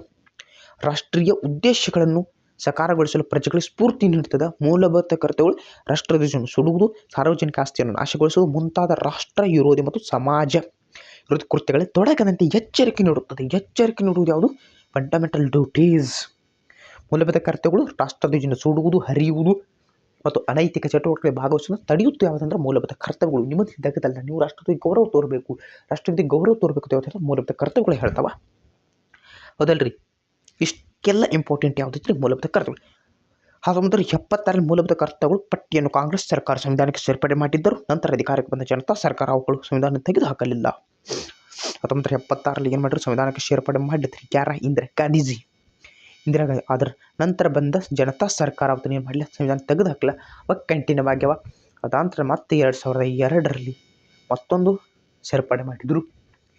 ರಾಷ್ಟ್ರೀಯ ಉದ್ದೇಶಗಳನ್ನು ಸಾಕಾರಗೊಳಿಸಲು ಪ್ರಜೆಗಳಿಗೆ ಸ್ಫೂರ್ತಿ ನೀಡುತ್ತದೆ. ಮೂಲಭೂತ ಕರ್ತವ್ಯಗಳು ರಾಷ್ಟ್ರಧ್ವಜವನ್ನು ಸುಡುವುದು, ಸಾರ್ವಜನಿಕ ಆಸ್ತಿಯನ್ನು ನಾಶಗೊಳಿಸುವುದು ಮುಂತಾದ ರಾಷ್ಟ್ರ ವಿರೋಧಿ ಮತ್ತು ಸಮಾಜ ವಿರೋಧಿ ಕೃತ್ಯಗಳಿಗೆ ತೊಡಗದಂತೆ ಎಚ್ಚರಿಕೆ ನೀಡುತ್ತದೆ. ಎಚ್ಚರಿಕೆ ನೀಡುವುದು ಯಾವುದು? Fundamental duties. ಮೂಲಭೂತ ಕರ್ತವ್ಯಗಳು ರಾಷ್ಟ್ರಧ್ವಜವನ್ನು ಸುಡುವುದು, ಹರಿಯುವುದು ಮತ್ತು ಅನೈತಿಕ ಚಟುವಟಿಕೆ ಭಾಗವಹಿಸೋದನ್ನು ತಡೆಯುತ್ತೆ. ಯಾವುದಂದ್ರೆ ಮೂಲಭೂತ ಕರ್ತವ್ಯಗಳು. ನಿಮಗೆ ಇದ್ದಾಗದಲ್ಲ, ನೀವು ರಾಷ್ಟ್ರಧ್ವಜ ಗೌರವ ತೋರಬೇಕು, ರಾಷ್ಟ್ರಗೀತೆ ಗೌರವ ತೋರಬೇಕು ಯಾವ್ದು ಮೂಲಭೂತ ಕರ್ತವ್ಯಗಳು ಹೇಳ್ತಾವ. ಹೌದಲ್ರಿ? ಇಷ್ಟೆಲ್ಲ ಇಂಪಾರ್ಟೆಂಟ್ ಯಾವುದೈತ್ರಿ? ಮೂಲಭೂತ ಕರ್ತವ್ಯಗಳು. 1976 ಮೂಲಭೂತ ಕರ್ತವ್ಯಗಳು ಪಟ್ಟಿಯನ್ನು ಕಾಂಗ್ರೆಸ್ ಸರ್ಕಾರ ಸಂವಿಧಾನಕ್ಕೆ ಸೇರ್ಪಡೆ ಮಾಡಿದ್ದರು. ನಂತರ ಅಧಿಕಾರಕ್ಕೆ ಬಂದ ಜನತಾ ಸರ್ಕಾರ ಅವುಗಳು ಸಂವಿಧಾನ ತೆಗೆದು ಹಾಕಲಿಲ್ಲ. 1976 ಏನು ಮಾಡಿದ್ರು? ಸಂವಿಧಾನಕ್ಕೆ ಸೇರ್ಪಡೆ ಮಾಡಿದ್ರಿ ಯಾರ? ಇಂದಿರಾ ಗಾಂಧೀಜಿ. ಅದರ ನಂತರ ಬಂದ ಜನತಾ ಸರ್ಕಾರ ಅವತ್ತು ಏನು ಮಾಡಲಿಲ್ಲ? ಸಂವಿಧಾನ ತೆಗೆದು ಹಾಕಲಿಲ್ಲ. ಅವಾಗ ಕಂಟಿನ್ಯೂ ಆಗ್ಯಾವ. ಅದಾಂತರ ಮತ್ತೆ 2002ರಲ್ಲಿ ಮತ್ತೊಂದು ಸೇರ್ಪಡೆ ಮಾಡಿದರು.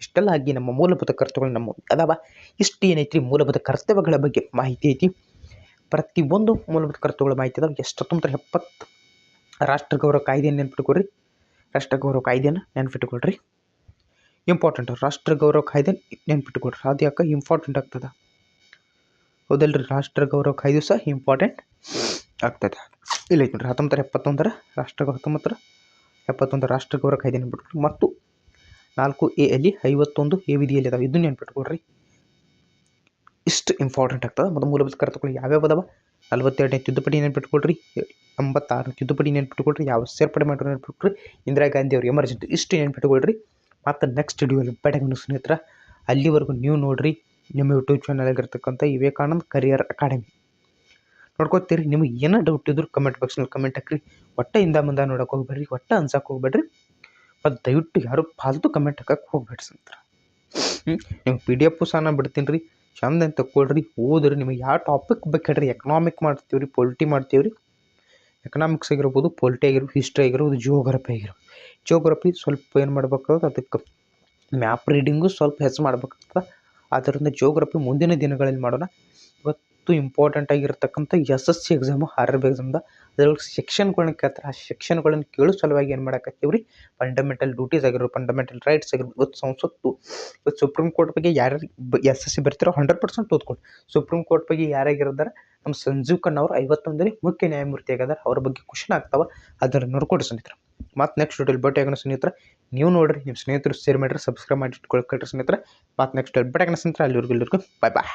ಇಷ್ಟೆಲ್ಲ ಆಗಿ ನಮ್ಮ ಮೂಲಭೂತ ಕರ್ತವ್ಯಗಳು ನಮ್ಮ ಅದಾವ. ಇಷ್ಟು ಏನೈತಿ ಮೂಲಭೂತ ಕರ್ತವ್ಯಗಳ ಬಗ್ಗೆ ಮಾಹಿತಿ ಐತಿ. ಪ್ರತಿಯೊಂದು ಮೂಲಭೂತ ಕರ್ತವ್ಯಗಳ ಮಾಹಿತಿ ಅದಾವ. 1970 ರಾಷ್ಟ್ರ ಗೌರವ ಕಾಯ್ದೆಯನ್ನು ನೆನ್ಪಿಟ್ಕೊಳ್ರಿ. ರಾಷ್ಟ್ರ ಗೌರವ ಕಾಯ್ದೆಯನ್ನು ನೆನ್ಪಿಟ್ಕೊಳ್ರಿ. ಇಂಪಾರ್ಟೆಂಟ್. ರಾಷ್ಟ್ರ ಗೌರವ ಕಾಯ್ದೆ ನೆನ್ಪಿಟ್ಕೊಳ್ರಿ. ಅದು ಯಾಕೆ ಇಂಪಾರ್ಟೆಂಟ್ ಆಗ್ತದೆ? ಹೌದಲ್ರಿ? ರಾಷ್ಟ್ರ ಗೌರವ ಕಾಯ್ದೆ ಸಹ ಇಂಪಾರ್ಟೆಂಟ್ ಆಗ್ತದೆ. ಇಲ್ಲ ಐತಿ ನೋಡ್ರಿ. 1971 ರಾಷ್ಟ್ರ ಗೌರವ ಕಾಯ್ದೆ ನೆನ್ಪಿಟ್ಕೊಳ್ರಿ. ಮತ್ತು 4A ಅಲ್ಲಿ 51A ವಿಧಿಯಲ್ಲಿ ಅದಾವೆ. ಇದನ್ನು ನೆನ್ಪಿಟ್ಕೊಳ್ರಿ. ಇಷ್ಟು ಇಂಪಾರ್ಟೆಂಟ್ ಆಗ್ತದೆ. ಮತ್ತು ಮೂಲಭೂತ ಕರ್ತವ್ಯಗಳು ಯಾವ್ಯಾವ ಅದಾವ? 42ನೇ ತಿದ್ದುಪಡಿ ನೆನ್ಪಿಟ್ಕೊಳ್ರಿ. 86 ತಿದ್ದುಪಡಿ ನೆನ್ಪಿಟ್ಕೊಳ್ರಿ. ಯಾವ ಸೇರ್ಪಡೆ ಮಾಡಿರೋ ನೆನ್ಪಿಟ್ಕೊಳ್ರಿ. ಇಂದಿರಾ ಗಾಂಧಿ ಅವರು ಎಮರ್ಜೆನ್ಸಿ. ಇಷ್ಟು ನೆನ್ಪಿಟ್ಕೊಳ್ರಿ. ಮತ್ತು ನೆಕ್ಸ್ಟ್ ವಿಡಿಯೋಲಿ ಬೆಳಗ್ಗೆ ಸ್ನೇಹಿತರ ಅಲ್ಲಿವರೆಗೂ ನೀವು ನೋಡ್ರಿ ನಿಮ್ಮ ಯೂಟ್ಯೂಬ್ ಚಾನಲ್ಗಿರ್ತಕ್ಕಂಥ ವಿವೇಕಾನಂದ ಕರಿಯರ್ ಅಕಾಡೆಮಿ ನೋಡ್ಕೋತೀರಿ. ನಿಮಗೆ ಏನೋ ಡೌಟ್ ಇದ್ರು ಕಮೆಂಟ್ ಬಾಕ್ಸ್ನಲ್ಲಿ ಕಮೆಂಟ್ ಹಾಕ್ರಿ. ಒಟ್ಟ ಮುಂದೆ ನೋಡೋಕೆ ಹೋಗ್ಬೇಡ್ರಿ, ಒಟ್ಟ ಅನ್ಸಕ್ಕೆ ಹೋಗ್ಬೇಡ್ರಿ. ಮತ್ತು ದಯವಿಟ್ಟು ಯಾರು ಫಾಲ್ತು ಕಮೆಂಟ್ ಹಾಕಕ್ಕೆ ಹೋಗ್ಬೇಡ್ರಿ ಸಂತರ. ನಿಮ್ಗೆ PDF ಸಹ ನಾನು ಬಿಡ್ತೀನಿ ರೀ. ಚಂದ ಅಂತ ತಗೊಳ್ರಿ, ಓದ್ರಿ. ನಿಮಗೆ ಯಾವ ಟಾಪಿಕ್ ಬೇಕಾಡ್ರಿ, ಎಕನಾಮಿಕ್ ಮಾಡ್ತೀವಿ ರೀ, ಪೊಲಿಟಿ ಮಾಡ್ತೀವಿ ರೀ. ಎಕನಾಮಿಕ್ಸ್ ಆಗಿರ್ಬೋದು, ಪೊಲಿಟಿ ಆಗಿರ್ಬೋದು, ಹಿಸ್ಟ್ರಿ ಆಗಿರ್ಬೋದು, ಜಿಯೋಗ್ರಫಿ ಆಗಿರ್ಬೋದು. ಜಿಯೋಗ್ರಫಿ ಸ್ವಲ್ಪ ಏನು ಮಾಡ್ಬೇಕಾದ್ರೆ ಅದಕ್ಕೆ ಮ್ಯಾಪ್ ರೀಡಿಂಗು ಸ್ವಲ್ಪ ಹೆಚ್ಚು ಮಾಡ್ಬೇಕಾಗ್ತದೆ. ಆದ್ದರಿಂದ ಜಿಯೋಗ್ರಫಿ ಮುಂದಿನ ದಿನಗಳಲ್ಲಿ ಮಾಡೋಣ. ಇವತ್ತು ಇಂಪಾರ್ಟೆಂಟ್ ಆಗಿರ್ತಕ್ಕಂಥ SSC ಎಕ್ಸಾಮು, RRB ಎಕ್ಸಾಮ್ದ ಅದರೊಳಗೆ ಸೆಕ್ಷನ್ಗಳನ್ನ ಕೇಳ್ತಾರೆ. ಆ ಸೆಕ್ಷನ್ಗಳನ್ನು ಕೇಳೋ ಸಲುವಾಗಿ ಏನು ಮಾಡಕತ್ತೀವಿ ರೀ? ಫಂಡಮೆಂಟಲ್ ಡ್ಯೂಟೀಸ್ ಆಗಿರ್ಬೋದು, ಫಂಡಮೆಂಟಲ್ ರೈಟ್ಸ್ ಆಗಿರ್ಬೋದು, ಇವತ್ತು ಸಂಸತ್ತು, ಇವತ್ತು ಸುಪ್ರೀಂ ಕೋರ್ಟ್ ಬಗ್ಗೆ ಯಾರ್ಯಾರು SSC ಬರ್ತಿರೋ 100% ಓದ್ಕೊಂಡು. ಸುಪ್ರೀಂ ಕೋರ್ಟ್ ಬಗ್ಗೆ ಯಾರ್ಯಾಗಿರ್ತಾರೆ? ನಮ್ಮ ಸಂಜೀವ್ ಖನ್ನಾ ಅವರು 51ನೇ ಮುಖ್ಯ ನ್ಯಾಯಮೂರ್ತಿ ಆಗಿದ್ದಾರೆ. ಅವ್ರ ಬಗ್ಗೆ ಕ್ವಶನ್ ಆಗ್ತಾವೆ. ಅದನ್ನು ನೋಡ್ಕೊಡ್ರಿ ಸ್ನೇಹಿತರೆ. ಮತ್ತು ನೆಕ್ಸ್ಟ್ ವಿಡಿಯೋಲಿ ಭೇಟಿ ಆಗೋಣ ಸ್ನೇಹಿತರೆ. ನೀವು ನೋಡಿರಿ, ನಿಮ್ಮ ಸ್ನೇಹಿತರು ಶೇರ್ ಮಾಡಿರಿ, ಸಬ್ಸ್ಕ್ರೈಬ್ ಮಾಡಿ ಇಟ್ಕೊಳ್ರಿ ಸ್ನೇಹಿತರೆ. ಮತ್ತು ನೆಕ್ಸ್ಟ್ ವಿಡಿಯೋಲಿ ಭೇಟಿ ಆಗೋಣ ಸ್ನೇಹಿತರೆ. ಅಲ್ಲಿವರೆಗೂ ಬಾಯ್ ಬಾಯ್.